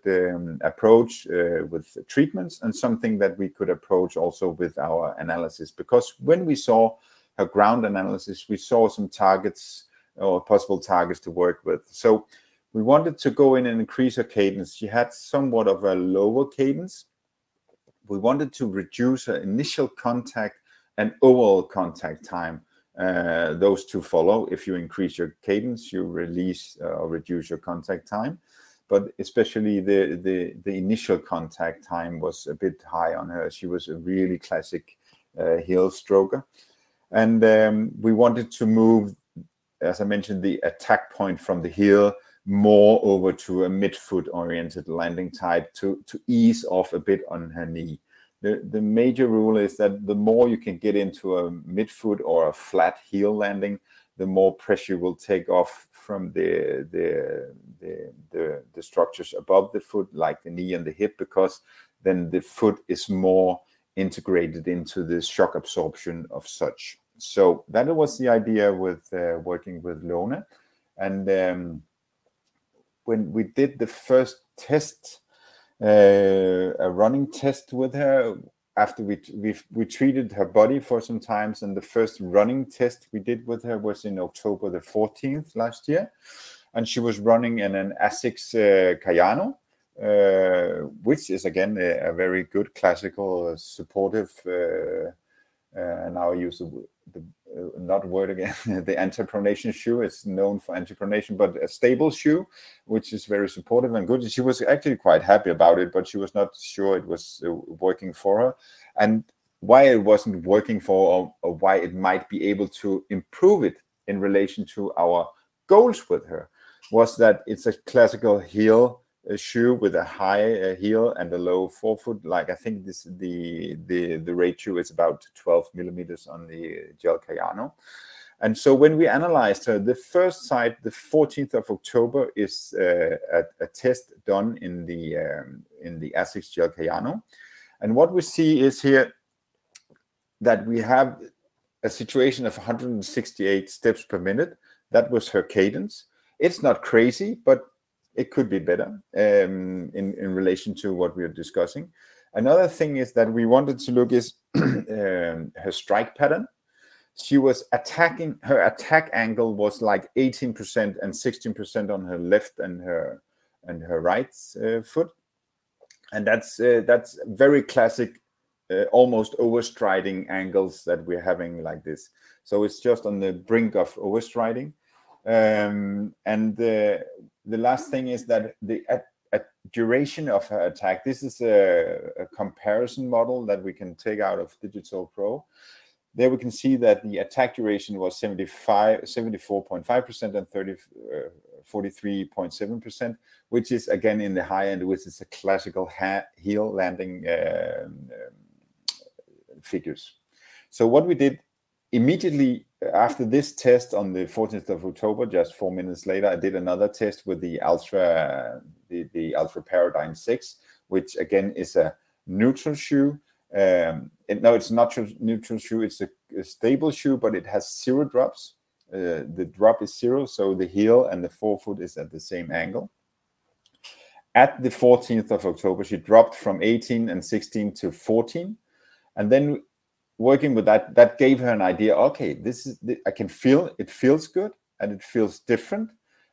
approach with treatments, and something that we could approach also with our analysis. Because when we saw her ground analysis, we saw some targets or possible targets to work with. So we wanted to go in and increase her cadence. She had somewhat of a lower cadence. We wanted to reduce her initial contact and overall contact time. Those two follow. If you increase your cadence, you release or reduce your contact time. But especially the initial contact time was a bit high on her. She was a really classic heel stroker. And we wanted to move, as I mentioned, the attack point from the heel more over to a midfoot oriented landing type to ease off a bit on her knee. The major rule is that the more you can get into a midfoot or a flat heel landing, the more pressure will take off from the structures above the foot, like the knee and the hip, because then the foot is more integrated into the shock absorption of such. So that was the idea with working with Lone. And when we did the first test, a running test with her, after we treated her body for some time, and the first running test we did with her was in October the 14th last year, and she was running in an ASICS Cayano, which is again a very good classical supportive, and now I use the antipronation shoe. It's known for antipronation, but a stable shoe, which is very supportive and good. She was actually quite happy about it, but she was not sure it was working for her. And why it wasn't working for her, or why it might be able to improve it in relation to our goals with her, was that it's a classical heel shoe with a high heel and a low forefoot. Like I think the ratio is about 12 millimeters on the gel Cayano. And so when we analyzed her, the first site, the 14th of October, is a test done in the ASICS gel Cayano. And what we see is here that we have a situation of 168 steps per minute. That was her cadence. It's not crazy, but it could be better in relation to what we are discussing. Another thing is that we wanted to look is her strike pattern. She was attacking, her attack angle was like 18% and 16% on her left and her right foot. And that's very classic, almost overstriding angles that we're having like this. So it's just on the brink of overstriding. And the last thing is that the duration of her attack, this is a comparison model that we can take out of DigitsolePro. There we can see that the attack duration was 74.5% and 43.7%, which is again in the high end, which is a classical heel landing figures. So what we did immediately after this test on the 14th of October, just 4 minutes later, I did another test with the Ultra Paradigm 6, which again is a neutral shoe. No, it's not a neutral shoe, it's a stable shoe, but it has 0 drops. The drop is 0, so the heel and the forefoot is at the same angle. At the 14th of October, she dropped from 18 and 16 to 14. And then working with that, that gave her an idea, okay, this is, I can feel, it feels good and it feels different.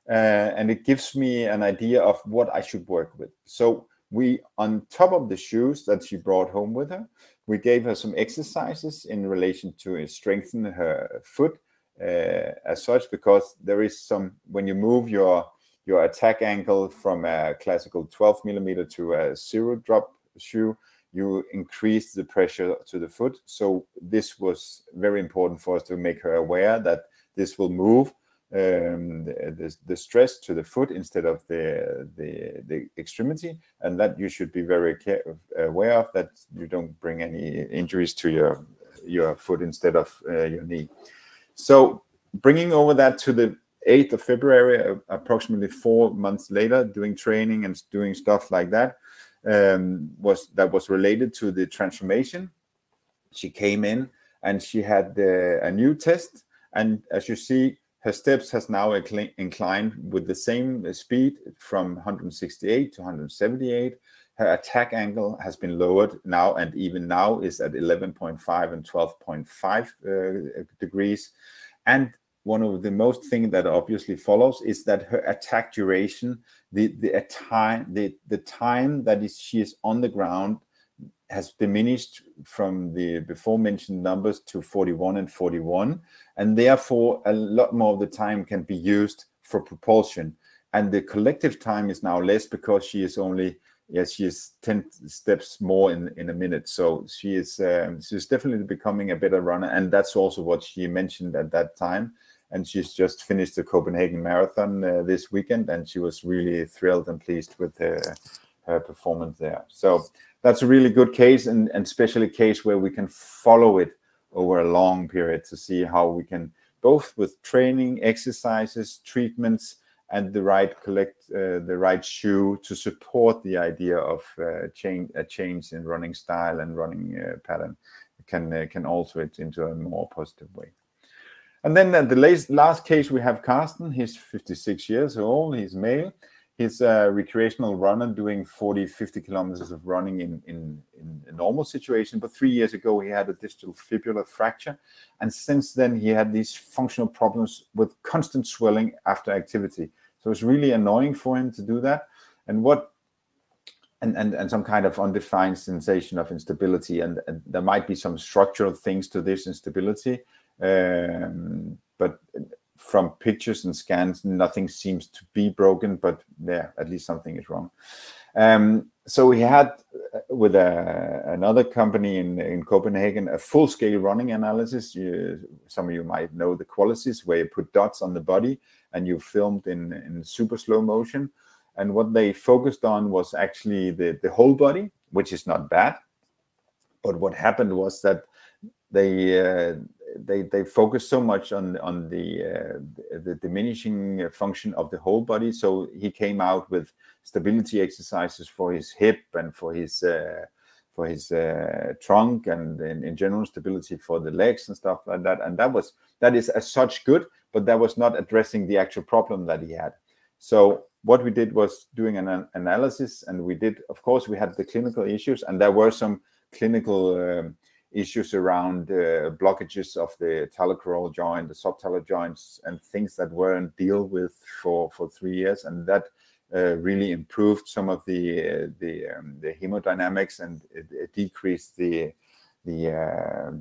And it gives me an idea of what I should work with. So we, on top of the shoes that she brought home with her, we gave her some exercises in relation to strengthen her foot as such, because there is some, when you move your attack angle from a classical 12 millimeter to a 0 drop shoe, you increase the pressure to the foot. So this was very important for us to make her aware that this will move the stress to the foot instead of the extremity, and that you should be very aware of, that you don't bring any injuries to your foot instead of your knee. So bringing over that to the 8th of February, approximately 4 months later, doing training and doing stuff like that, was related to the transformation. She came in and she had a new test, and as you see, her steps has now inclined with the same speed from 168 to 178. Her attack angle has been lowered now, and even now is at 11.5 and 12.5 degrees. And one of the most things that obviously follows is that her attack duration, the time that she is on the ground, has diminished from the before mentioned numbers to 41 and 41, and therefore a lot more of the time can be used for propulsion. And the collective time is now less because she is only, she is 10 steps more in a minute. So she's definitely becoming a better runner, and that's also what she mentioned at that time. And she's just finished the Copenhagen Marathon this weekend, and she was really thrilled and pleased with her performance there. So that's a really good case, and especially a case where we can follow it over a long period to see how we can, both with training, exercises, treatments, and the right shoe to support the idea of a change in running style and running pattern, can alter it into a more positive way. And then the last case, we have Carsten. He's 56 years old. He's male. He's a recreational runner doing 40-50 kilometers of running in a normal situation. But 3 years ago, he had a distal fibular fracture. And since then, he had these functional problems with constant swelling after activity. So it's really annoying for him to do that. And some kind of undefined sensation of instability. And there might be some structural things to this instability. But from pictures and scans, nothing seems to be broken, but there, at least something is wrong. So we had, with another company in Copenhagen, a full-scale running analysis. Some of you might know the qualities, where you put dots on the body and you filmed in super slow motion. And what they focused on was actually the whole body, which is not bad. But what happened was that they focus so much on the diminishing function of the whole body. So he came out with stability exercises for his hip and for his trunk, and in general stability for the legs and stuff like that. And that is as such good, but that was not addressing the actual problem that he had. So what we did was doing an analysis, and we did, of course, we had the clinical issues, and there were some clinical issues around blockages of the talocrural joint, the subtalar joints, and things that weren't dealt with for 3 years, and that really improved some of the hemodynamics, and it decreased the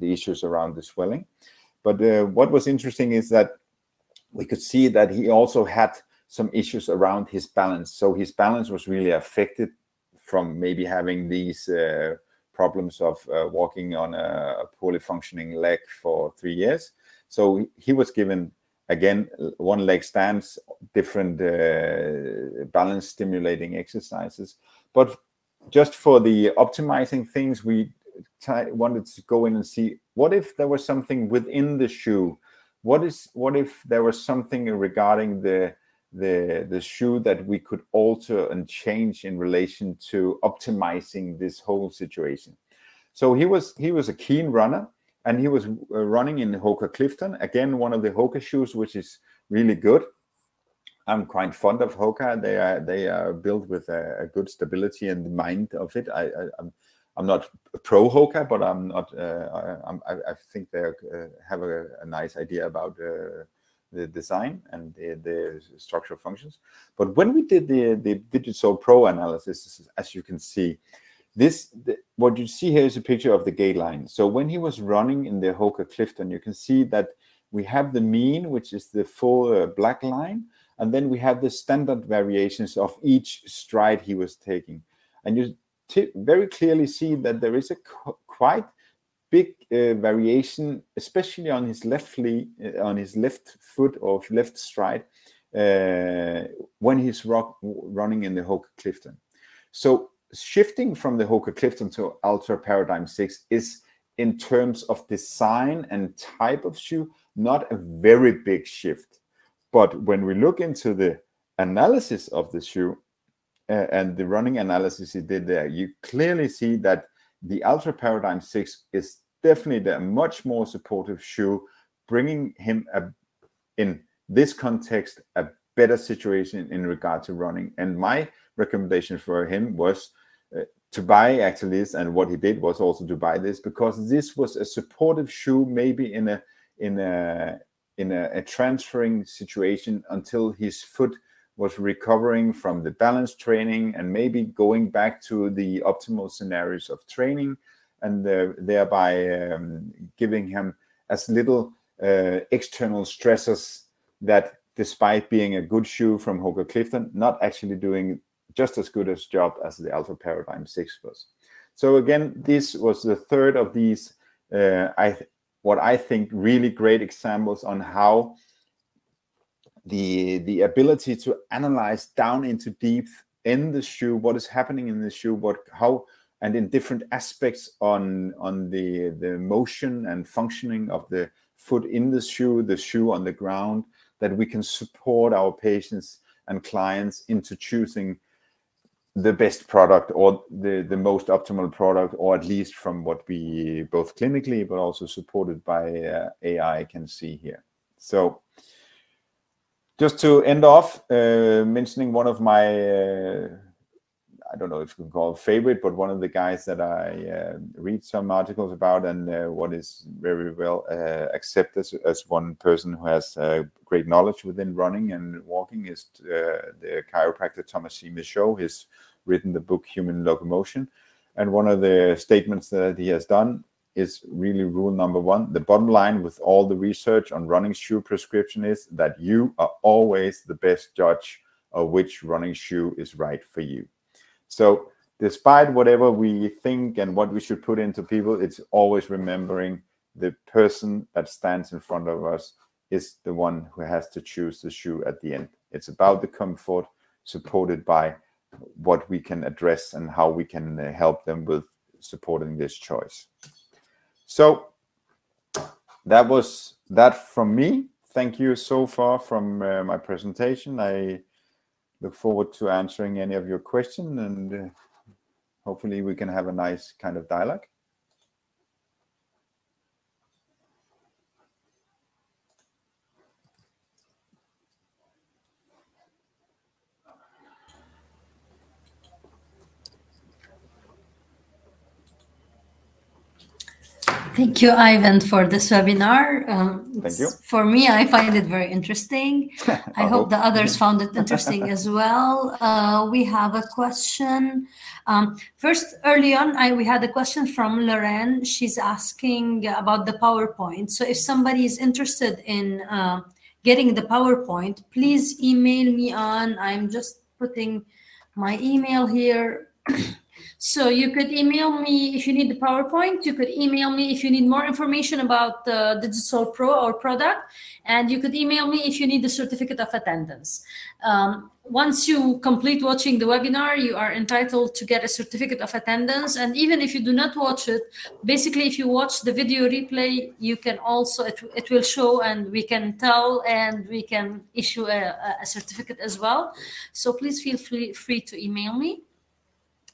issues around the swelling. But what was interesting is that we could see that he also had some issues around his balance. So his balance was really affected from maybe having these problems of walking on a poorly functioning leg for 3 years. So he was given, again, one leg stance, different balance stimulating exercises. But just for the optimizing things, we wanted to go in and see, what if there was something within the shoe? What if there was something regarding the shoe that we could alter and change in relation to optimizing this whole situation? So he was a keen runner, and he was running in Hoka Clifton, again, one of the Hoka shoes, which is really good. I'm quite fond of Hoka. They are built with a good stability and the mind of it. I'm not pro Hoka, but I'm not. I think they have a nice idea about the design and the structural functions. But when we did the DigitsolePro analysis, as you can see, what you see here is a picture of the gait line. So when he was running in the Hoka Clifton, you can see that we have the mean, which is the full black line, and then we have the standard variations of each stride he was taking. And you very clearly see that there is a quite big variation, especially on his left foot or left stride, when he's running in the Hoka Clifton. So shifting from the Hoka Clifton to Ultra Paradigm 6 is, in terms of design and type of shoe, not a very big shift. But when we look into the analysis of the shoe and the running analysis he did there, you clearly see that the Ultra Paradigm 6 is definitely a much more supportive shoe, bringing him in this context a better situation in regard to running. And my recommendation for him was to buy actually this, and what he did was also to buy this, because this was a supportive shoe, maybe in a transferring situation until his foot was recovering from the balance training and maybe going back to the optimal scenarios of training, and thereby giving him as little external stressors, that despite being a good shoe from Hoka Clifton, not actually doing just as good a job as the Ultra Paradigm 6 was. So again, this was the third of these, what I think really great examples on how the ability to analyze down into deep in the shoe, what is happening in the shoe, how, and in different aspects on the motion and functioning of the foot in the shoe on the ground, that we can support our patients and clients into choosing the best product, or the most optimal product, or at least from what we both clinically but also supported by AI can see here. So just to end off, mentioning one of my I don't know if you can call it favorite, but one of the guys that I read some articles about, and what is very well accepted as one person who has great knowledge within running and walking, is the chiropractor Thomas C. Michaud. He's written the book Human Locomotion, and one of the statements that he has done is really rule number one. The bottom line with all the research on running shoe prescription is that you are always the best judge of which running shoe is right for you. So despite whatever we think and what we should put into people, it's always remembering the person that stands in front of us is the one who has to choose the shoe at the end. It's about the comfort, supported by what we can address and how we can help them with supporting this choice. So that was that from me. Thank you so far from my presentation. I look forward to answering any of your questions, and hopefully we can have a nice kind of dialogue. Thank you, Eivind, for this webinar. Thank you. For me, I find it very interesting. I hope the others found it interesting as well. We have a question. First, early on, we had a question from Lorraine. She's asking about the PowerPoint. So if somebody is interested in getting the PowerPoint, please email me on, I'm just putting my email here. So you could email me if you need the PowerPoint. You could email me if you need more information about DigitsolePro, our product. And you could email me if you need the certificate of attendance. Once you complete watching the webinar, you are entitled to get a certificate of attendance. And even if you do not watch it, basically, if you watch the video replay, you can also, it will show and we can tell and we can issue a certificate as well. So please feel free to email me.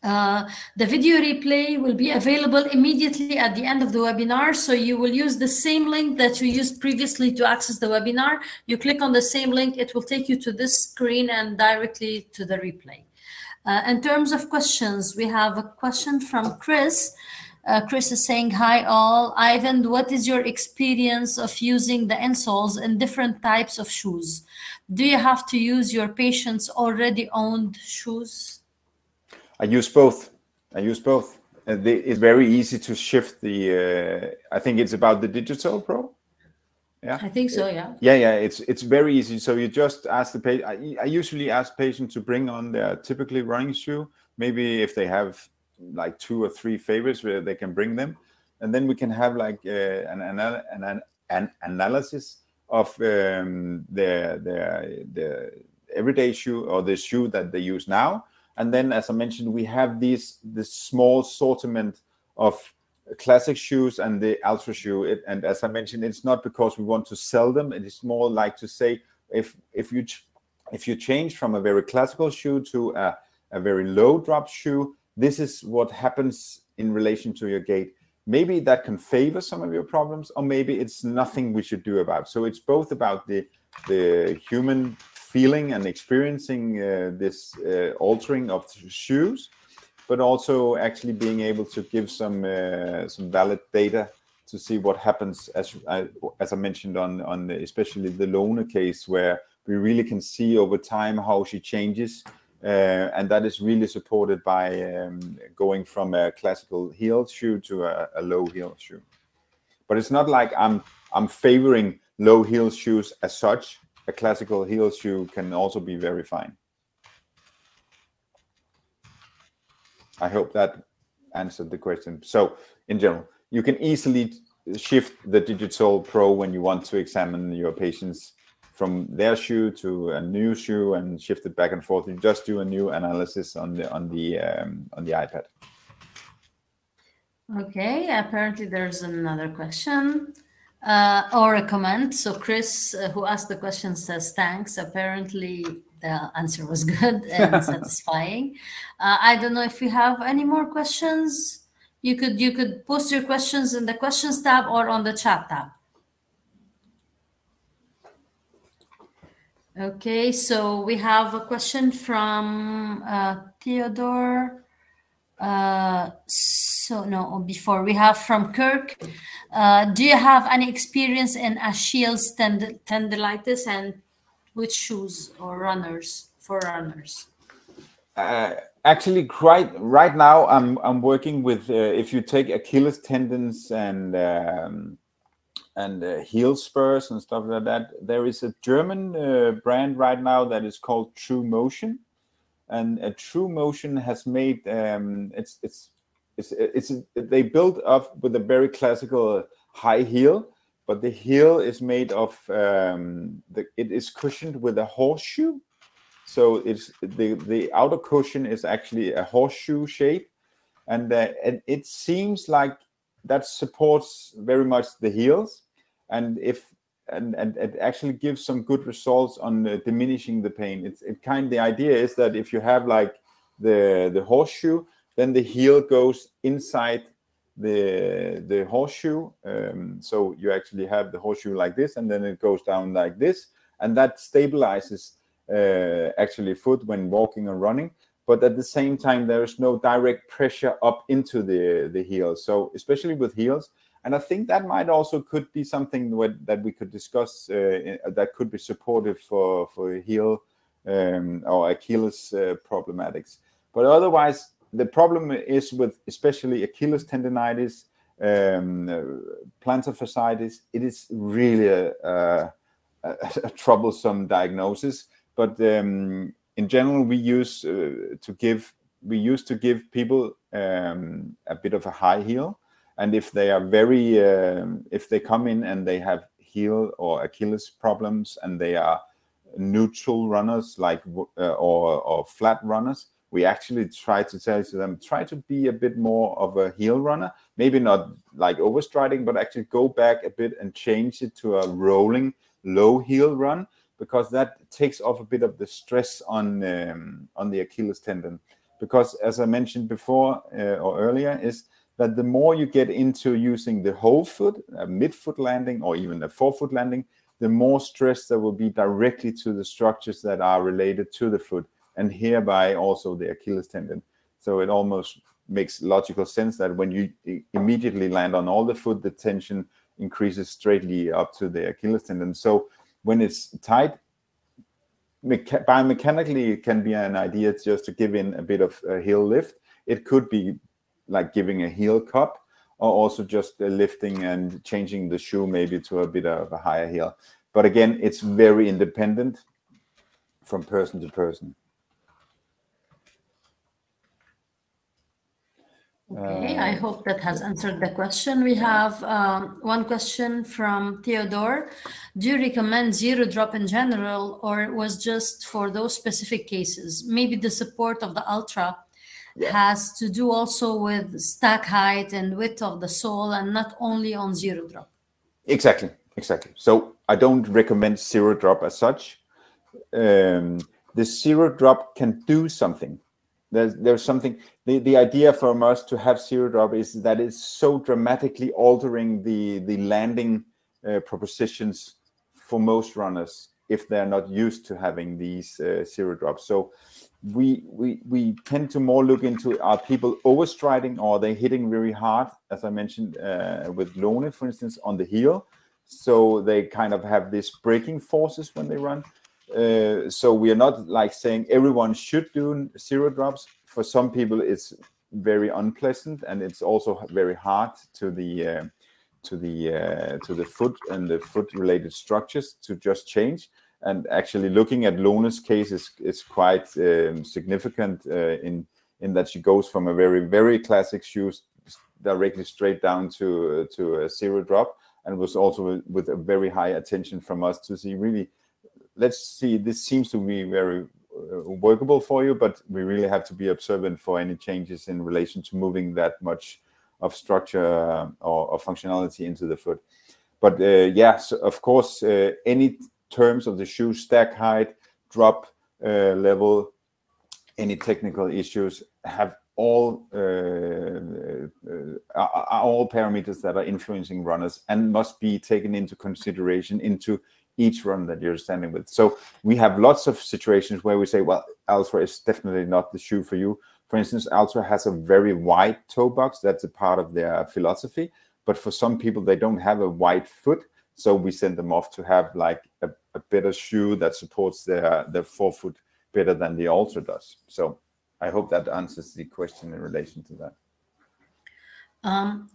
The video replay will be available immediately at the end of the webinar. So you will use the same link that you used previously to access the webinar. You click on the same link, it will take you to this screen and directly to the replay. In terms of questions, we have a question from Chris. Chris is saying, hi all. Eivind, what is your experience of using the insoles in different types of shoes? Do you have to use your patient's already owned shoes? I use both. It's very easy to shift the, I think it's about the DigitsolePro. Yeah, I think so, yeah. Yeah, it's very easy. So you just ask the patient, I usually ask patients to bring on their typically running shoe. Maybe if they have like 2 or 3 favorites, where they can bring them. And then we can have like an analysis of the everyday shoe or the shoe that they use now. And then, as I mentioned, we have this small assortment of classic shoes and the ultra shoe. And as I mentioned, it's not because we want to sell them. It is more like to say, if you change from a very classical shoe to a very low drop shoe, this is what happens in relation to your gait. Maybe that can favor some of your problems, or maybe it's nothing we should do about. So it's both about the human feeling and experiencing this altering of shoes, but also actually being able to give some valid data to see what happens, as I mentioned on especially the Lone case, where we really can see over time how she changes, and that is really supported by going from a classical heel shoe to a low heel shoe. But it's not like I'm favoring low heel shoes as such. A classical heel shoe can also be very fine. I hope that answered the question. So in general, you can easily shift the DigitsolePro when you want to examine your patients from their shoe to a new shoe and shift it back and forth. You just do a new analysis on the iPad. Okay, apparently there's another question. Or a comment. So Chris, who asked the question, says thanks. Apparently the answer was good and satisfying. I don't know if we have any more questions. You could post your questions in the questions tab or on the chat tab. Okay, so we have a question from Theodore. Before we have from Kirk, do you have any experience in Achilles tendinitis, and which shoes or runners for runners? Actually, right now I'm working with if you take Achilles tendons and heel spurs and stuff like that, there is a German brand right now that is called True Motion, and True Motion has made they built up with a very classical high heel, but the heel is made of it is cushioned with a horseshoe. So it's the outer cushion is actually a horseshoe shape, and it seems like that supports very much the heels, and it actually gives some good results on diminishing the pain. The idea is that if you have like the horseshoe, then the heel goes inside the horseshoe. So you actually have the horseshoe like this, and then it goes down like this, and that stabilizes actually foot when walking or running. But at the same time, there is no direct pressure up into the heel. So especially with heels, and I think that might also could be something that we could discuss that could be supportive for heel or Achilles problematics. But otherwise, the problem is with especially Achilles tendinitis, plantar fasciitis. It is really a a troublesome diagnosis. But in general, we used to give people a bit of a high heel, and if they are very if they come in and they have heel or Achilles problems and they are neutral runners, like or flat runners, we actually try to tell to them, try to be a bit more of a heel runner, maybe not like overstriding, but actually go back a bit and change it to a rolling low heel run, because that takes off a bit of the stress on the Achilles tendon. Because as I mentioned before or earlier, is that the more you get into using the whole foot, a mid-foot landing or even a forefoot landing, the more stress there will be directly to the structures that are related to the foot, and hereby also the Achilles tendon. So it almost makes logical sense that when you immediately land on all the foot, the tension increases straightly up to the Achilles tendon. So when it's tight, biomechanically, it can be an idea just to give in a bit of a heel lift. It could be like giving a heel cup, or also just lifting and changing the shoe maybe to a bit of a higher heel. But again, it's very independent from person to person. Okay, I hope that has answered the question. We have one question from Theodore. Do you recommend zero drop in general, or it was just for those specific cases? Maybe the support of the Ultra has to do also with stack height and width of the sole, and not only on zero drop. Exactly. So I don't recommend zero drop as such. The zero drop can do something. There's something, the idea from us to have zero drop is that it's so dramatically altering the landing propositions for most runners if they're not used to having these zero drops. So we tend to more look into, are people overstriding, or are they hitting very hard, as I mentioned with Lone, for instance, on the heel. So they kind of have these braking forces when they run. So we are not like saying everyone should do zero drops. For some people, it's very unpleasant, and it's also very hard to the foot and the foot-related structures to just change. And actually, looking at Lone's case is quite significant in that she goes from a very classic shoes directly straight down to a zero drop, and was also with a very high attention from us to see really. Let's see, this seems to be very workable for you, but we really have to be observant for any changes in relation to moving that much of structure or functionality into the foot. But yeah, so of course, any terms of the shoe, stack height, drop level, any technical issues have all parameters that are influencing runners and must be taken into consideration into each run that you're standing with. So we have lots of situations where we say, well, Ultra is definitely not the shoe for you. For instance, Ultra has a very wide toe box. That's a part of their philosophy. But for some people, they don't have a wide foot. So we send them off to have like a better shoe that supports their forefoot better than the Ultra does. So I hope that answers the question in relation to that.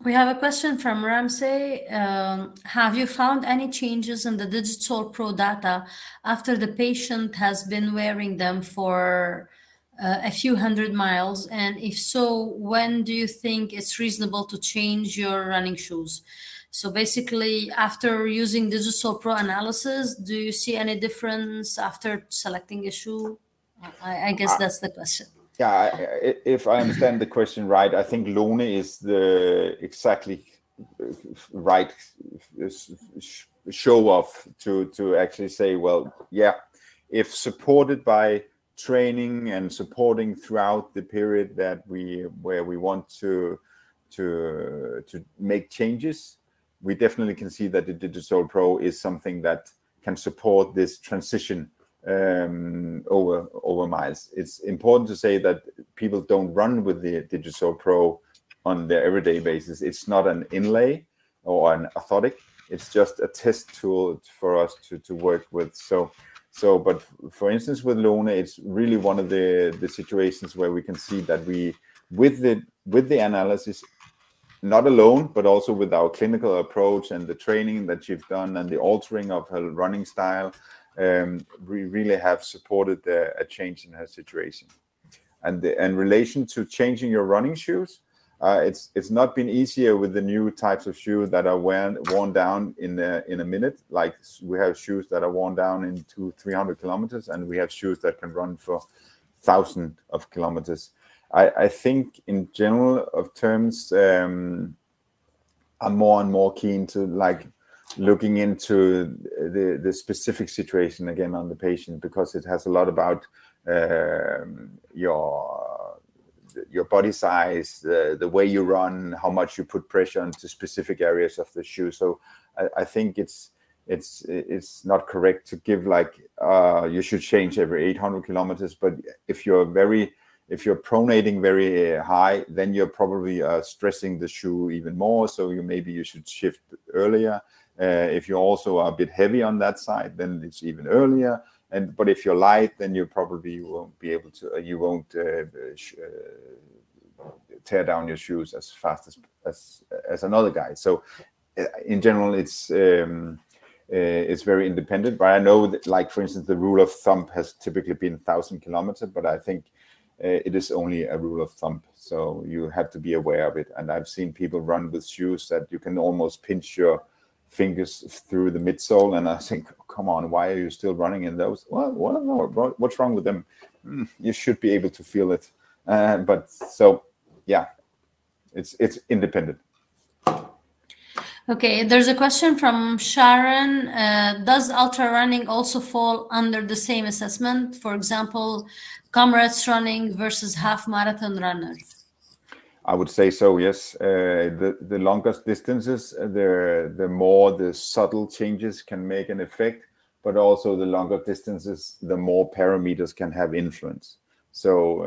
We have a question from Ramsey. Have you found any changes in the DigitsolePro data after the patient has been wearing them for a few hundred miles? And if so, when do you think it's reasonable to change your running shoes? So basically, after using DigitsolePro analysis, do you see any difference after selecting a shoe? I guess that's the question. Yeah, if I understand the question right, I think Lone is the exactly right show off to actually say, well, yeah, if supported by training and supporting throughout the period that where we want to make changes, we definitely can see that the DigitsolePro is something that can support this transition over miles. It's important to say that people don't run with the DigitsolePro on their everyday basis. It's not an inlay or an orthotic. It's just a test tool for us to work with. But for instance, with Lone, it's really one of the situations where we can see that we, with the analysis, not alone, but also with our clinical approach and the training that you've done and the altering of her running style, we really have supported a change in her situation. And in relation to changing your running shoes, it's not been easier with the new types of shoes that are worn down in a minute. Like we have shoes that are worn down in 200-300 kilometers, and we have shoes that can run for thousands of kilometers. I think in general of terms, I'm more and more keen to like looking into the specific situation again on the patient, because it has a lot about your body size, the way you run, how much you put pressure into specific areas of the shoe. So I think it's not correct to give like you should change every 800 kilometers. But if you're pronating very high, then you're probably stressing the shoe even more. So maybe you should shift earlier. If you also are a bit heavy on that side, then it's even earlier. But if you're light, then you probably won't be able to. You won't tear down your shoes as fast as another guy. So in general, it's very independent. But I know that, like for instance, the rule of thumb has typically been 1,000 kilometers. But I think it is only a rule of thumb. So you have to be aware of it. And I've seen people run with shoes that you can almost pinch your fingers through the midsole, and I think, oh, come on, why are you still running in those? Well, what's wrong with them? You should be able to feel it. But so, yeah, it's independent. Okay, there's a question from Sharon. Does ultra running also fall under the same assessment? For example, comrades running versus half marathon runners? I would say so, yes. The longer distances, the more the subtle changes can make an effect, but also the longer distances, the more parameters can have influence. So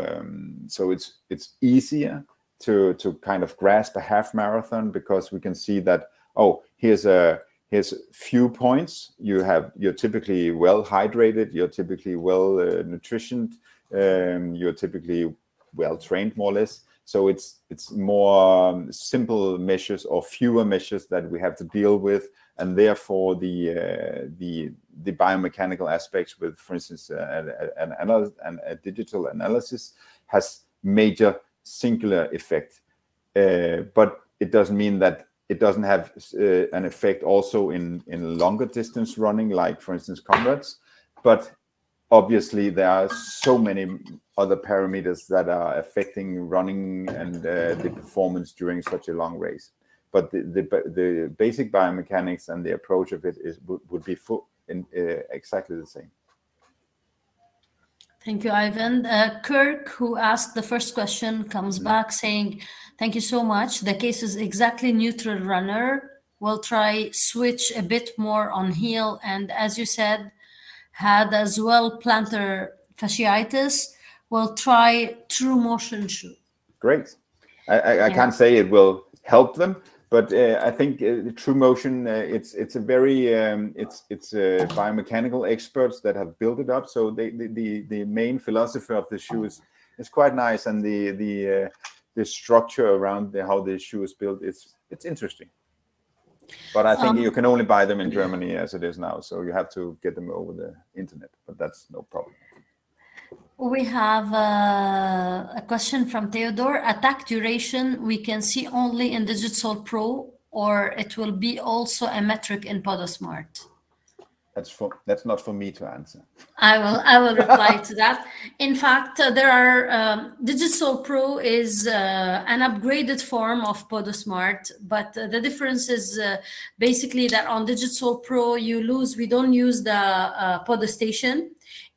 it's easier to kind of grasp a half marathon, because we can see that, oh, here's few points. You're typically well hydrated, you're typically well nutritioned, you're typically well trained, more or less. So it's more simple measures or fewer measures that we have to deal with, and therefore the biomechanical aspects with, for instance, a digital analysis has major singular effect. But it doesn't mean that it doesn't have an effect also in longer distance running, like for instance comrades. But obviously there are so many other parameters that are affecting running and the performance during such a long race. But the basic biomechanics and the approach of it would be exactly the same. Thank you, Eivind. Kirk, who asked the first question, comes back saying, thank you so much. The case is exactly neutral runner. We'll try switch a bit more on heel. And as you said, had as well plantar fasciitis. We'll try true motion shoe. Great. I can't say it will help them, but I think true motion, it's a very it's biomechanical experts that have built it up. So the main philosophy of the shoe is quite nice, and the structure around how the shoe is built, it's interesting. But I think you can only buy them in Germany as it is now, so you have to get them over the internet. But that's no problem. We have a question from Theodore. Attack duration we can see only in DigitsolePro, or it will be also a metric in PodoSmart? That's not for me to answer. I will reply to that. In fact, there are DigitsolePro is an upgraded form of PodoSmart, but the difference is basically that on DigitsolePro we don't use the PodoStation,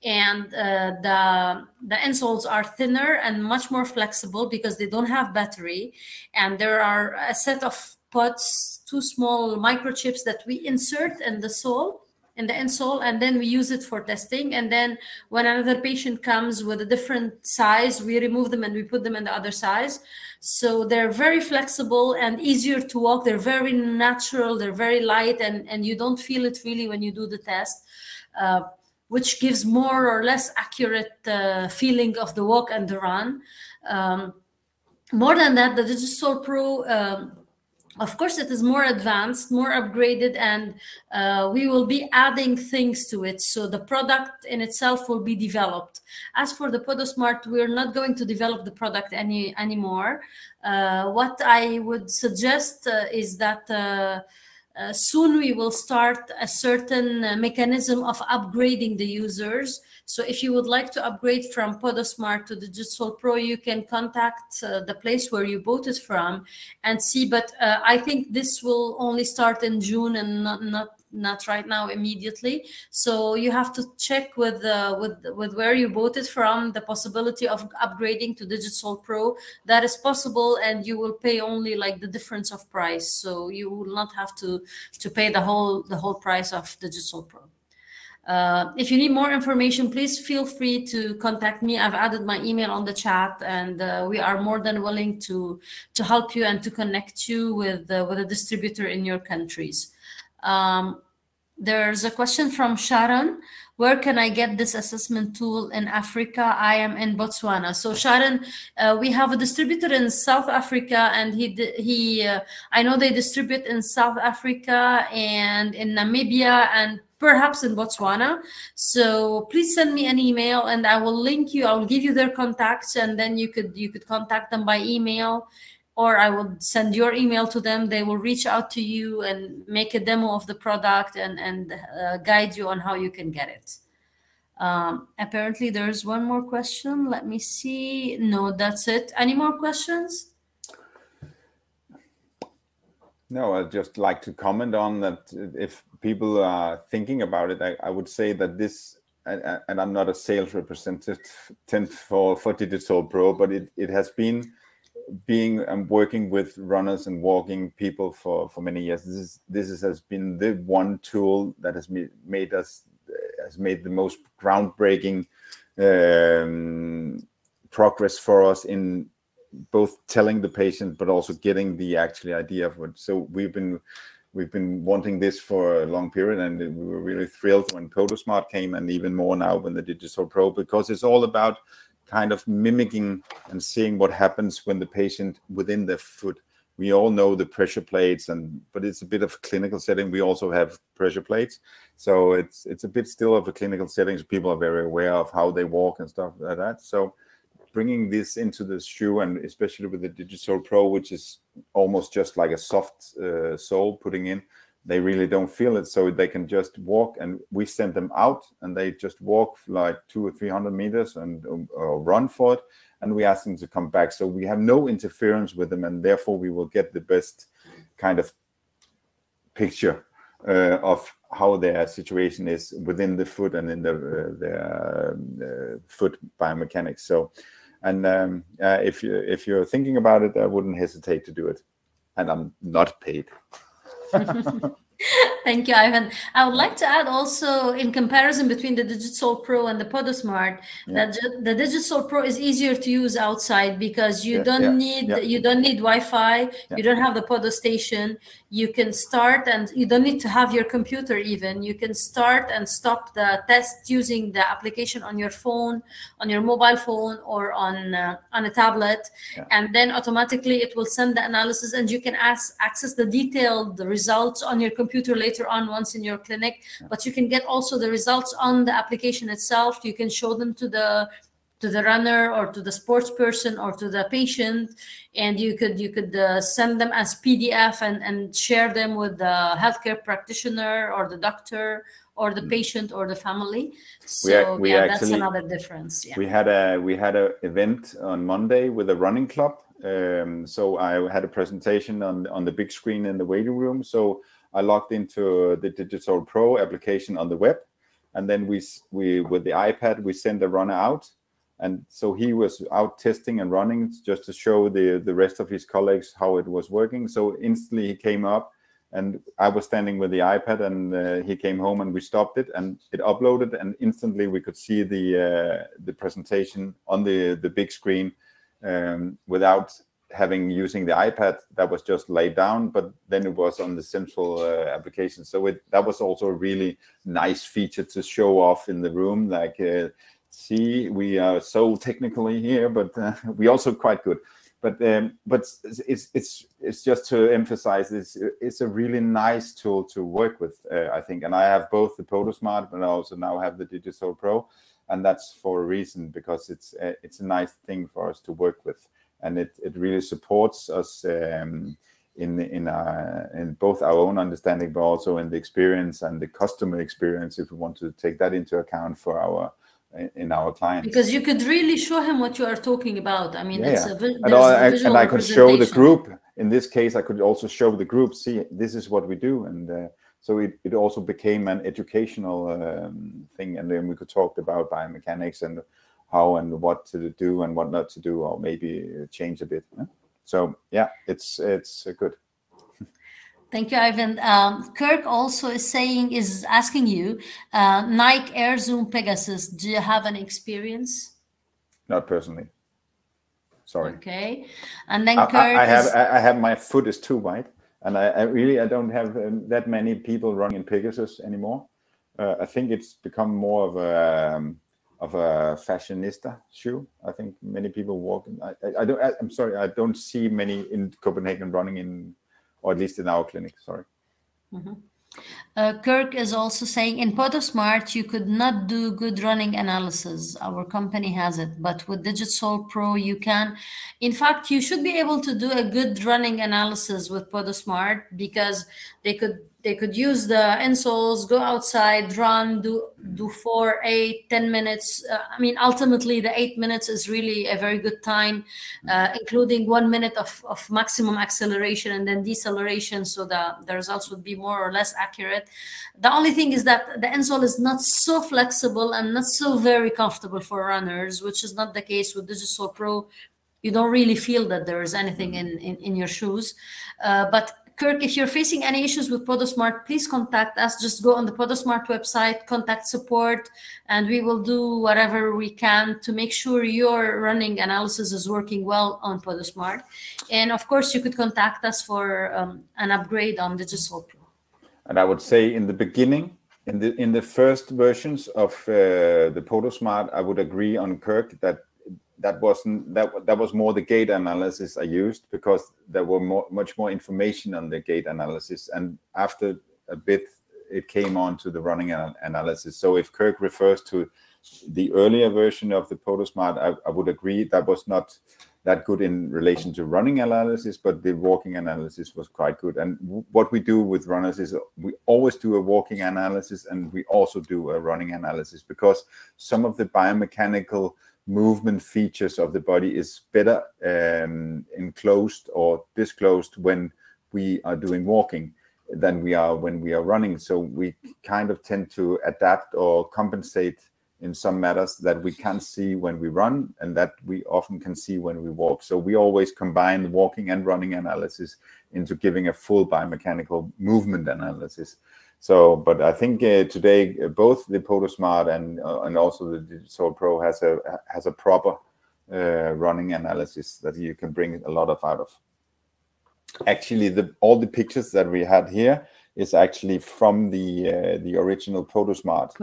and the insoles are thinner and much more flexible because they don't have battery, and there are a set of pods, 2 small microchips that we insert in the sole, in the insole, and then we use it for testing. And then when another patient comes with a different size, we remove them and we put them in the other size. So they're very flexible and easier to walk. They're very natural, they're very light, and you don't feel it really when you do the test, which gives more or less accurate feeling of the walk and the run. More than that, the DigitsolePro Of course, it is more advanced, more upgraded, and we will be adding things to it. So the product in itself will be developed. As for the PodoSmart, we're not going to develop the product anymore. What I would suggest is that soon we will start a certain mechanism of upgrading the users. So if you would like to upgrade from PodoSmart to DigitsolePro, you can contact the place where you bought it from and see. But I think this will only start in June and not right now immediately. So you have to check with where you bought it from, the possibility of upgrading to DigitsolePro. That is possible, and you will pay only like the difference of price. So you will not have to pay the whole price of DigitsolePro. If you need more information, please feel free to contact me. I've added my email on the chat, and we are more than willing to help you and to connect you with a distributor in your countries. There's a question from Sharon. Where can I get this assessment tool in Africa? I am in Botswana. So Sharon, we have a distributor in South Africa, and I know they distribute in South Africa and in Namibia and perhaps in Botswana. So please send me an email, and I will link you. I will give you their contacts, and then you could contact them by email, or I will send your email to them. They will reach out to you and make a demo of the product and guide you on how you can get it. Apparently there's one more question. Let me see. No, that's it. Any more questions? No, I'd just like to comment on that. If people are thinking about it, I would say that this, and I'm not a sales representative for DigitsolePro, but it has been working with runners and walking people for many years. This has been the one tool that has made the most groundbreaking progress for us in both telling the patient but also getting the actual idea of it. So we've been wanting this for a long period, and we were really thrilled when PodoSmart came, and even more now when the DigitsolePro, because it's all about kind of mimicking and seeing what happens when the patient within the foot. We all know the pressure plates, but it's a bit of a clinical setting. We also have pressure plates, so it's a bit still of a clinical setting. So people are very aware of how they walk and stuff like that. So bringing this into the shoe, and especially with the DigitsolePro, which is almost just like a soft sole putting in, they really don't feel it, so they can just walk, and we send them out and they just walk like 200 or 300 meters and run for it, and we ask them to come back. So we have no interference with them, and therefore we will get the best kind of picture of how their situation is within the foot and in their foot biomechanics. So, and if you're thinking about it, I wouldn't hesitate to do it, and I'm not paid. Thank you, Eivind. I would like to add also, in comparison between the DigitsolePro and the PodoSmart, that the DigitsolePro is easier to use outside, because you don't need Wi-Fi. You don't have the Podo station. You can start, and you don't need to have your computer even. You can start and stop the test using the application on your phone, on your mobile phone, or on a tablet, and then automatically it will send the analysis, and you can access the detailed results on your computer later on once in your clinic. But you can get also the results on the application itself. You can show them to the runner or to the sports person or to the patient, and you could send them as PDF and share them with the healthcare practitioner or the doctor or the patient or the family. So that's another difference. We had a event on Monday with a running club. So I had a presentation on the big screen in the waiting room. So I logged into the DigitsolePro application on the web, and then we with the iPad we sent a runner out, and so he was out testing and running just to show the rest of his colleagues how it was working. So instantly he came up, and I was standing with the iPad, and he came home, and we stopped it, and it uploaded, and instantly we could see the presentation on the big screen without using the iPad. That was just laid down, but then it was on the central application. So that was also a really nice feature to show off in the room, like see, we are so technically here, but we also quite good. But it's just to emphasize this. It's a really nice tool to work with, I think. And I have both the PhotoSmart, but I also now have the DigitsolePro, and that's for a reason, because it's a nice thing for us to work with, and it really supports us in both our own understanding, but also in the experience and the customer experience, if we want to take that into account for our clients. Because you could really show him what you are talking about. I mean, it's a visual and I could show the group. In this case, I could also show the group, see, this is what we do. And so it also became an educational thing. And then we could talk about biomechanics and how and what to do and what not to do, or maybe change a bit. So yeah, it's good. Thank you, Eivind. Kirk also is asking you, Nike Air Zoom Pegasus, do you have any experience? Not personally. Sorry. Okay. And then Kirk, I have my foot is too wide, and I don't have that many people running in Pegasus anymore. I think it's become more of a fashionista shoe. I think many people walk in. I'm sorry, I don't see many in Copenhagen running in, or at least in our clinic, sorry. Kirk is also saying, in PhotoSmart, you could not do good running analysis. Our company has it, but with DigitsolePro, you can. In fact, you should be able to do a good running analysis with PhotoSmart, because they could use the insoles, go outside, run, do 4, 8, 10 minutes. I mean, ultimately, the 8 minutes is really a very good time, including 1 minute of maximum acceleration and then deceleration, so the results would be more or less accurate. The only thing is that the insole is not so flexible and not so very comfortable for runners, which is not the case with DigitsolePro. You don't really feel that there is anything in your shoes. But Kirk, if you're facing any issues with PhotoSmart, please contact us. Just go on the PhotoSmart website, contact support, and we will do whatever we can to make sure your running analysis is working well on PhotoSmart. And of course, you could contact us for an upgrade on DigitsolePro. And I would say in the beginning, in the first versions of the PhotoSmart, I would agree on Kirk that was more the gait analysis I used, because there were much more information on the gait analysis, and after a bit it came on to the running analysis. So if Kirk refers to the earlier version of the PhotoSmart, I would agree that was not that good in relation to running analysis, but the walking analysis was quite good. And what we do with runners is we always do a walking analysis, and we also do a running analysis, because some of the biomechanical movement features of the body is better enclosed or disclosed when we are doing walking than we are when we are running. So we kind of tend to adapt or compensate in some matters that we can't see when we run, and that we often can see when we walk. So we always combine walking and running analysis into giving a full biomechanical movement analysis. So, but I think today both the PhotoSmart and also the DigitsolePro has a proper running analysis that you can bring a lot out of. Actually, all the pictures that we had here is actually from the original PhotoSmart.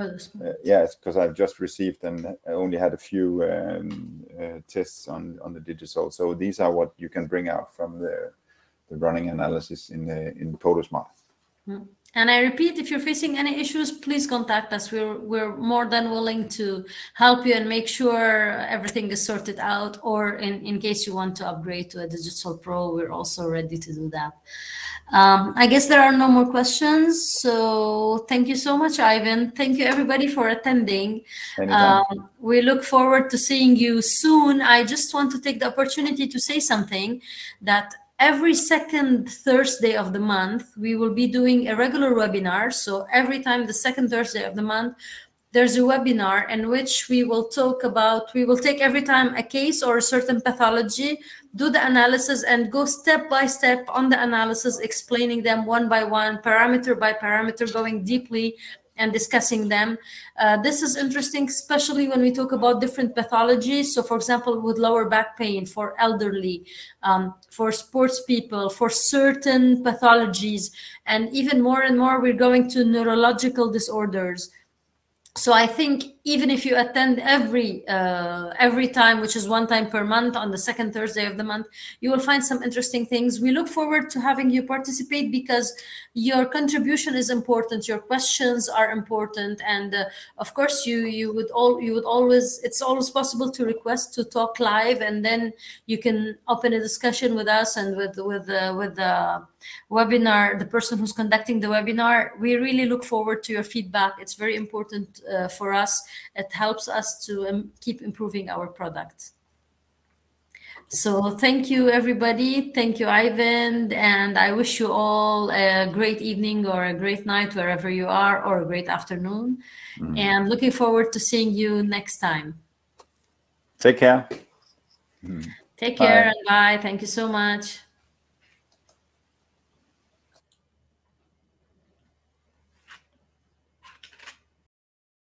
Yes, because I've just received, and I only had a few tests on the Digitsole. So these are what you can bring out from the running analysis in PhotoSmart. And I repeat, if you're facing any issues, please contact us. We're more than willing to help you and make sure everything is sorted out. Or in case you want to upgrade to a DigitsolePro, we're also ready to do that. I guess there are no more questions. So thank you so much, Eivind. Thank you, everybody, for attending. We look forward to seeing you soon. I just want to take the opportunity to say something, that every second Thursday of the month, we will be doing a regular webinar. So every time the second Thursday of the month, there's a webinar in which we will talk about, we will take every time a case or a certain pathology, do the analysis, and go step by step on the analysis, explaining them one by one, parameter by parameter, going deeply and discussing them. This is interesting, especially when we talk about different pathologies. So for example, with lower back pain, for elderly, for sports people, for certain pathologies, and even more and more, we're going to neurological disorders. So I think even if you attend every time, which is 1 time per month on the second Thursday of the month, you will find some interesting things. We look forward to having you participate because your contribution is important, your questions are important, and of course you would always, it's always possible to request to talk live, and then you can open a discussion with us and with the webinar, the person who's conducting the webinar. We really look forward to your feedback. It's very important for us. It helps us to keep improving our product. So thank you, everybody. Thank you, Eivind. And I wish you all a great evening or a great night, wherever you are, or a great afternoon. And looking forward to seeing you next time. Take care. Take care and bye. Thank you so much.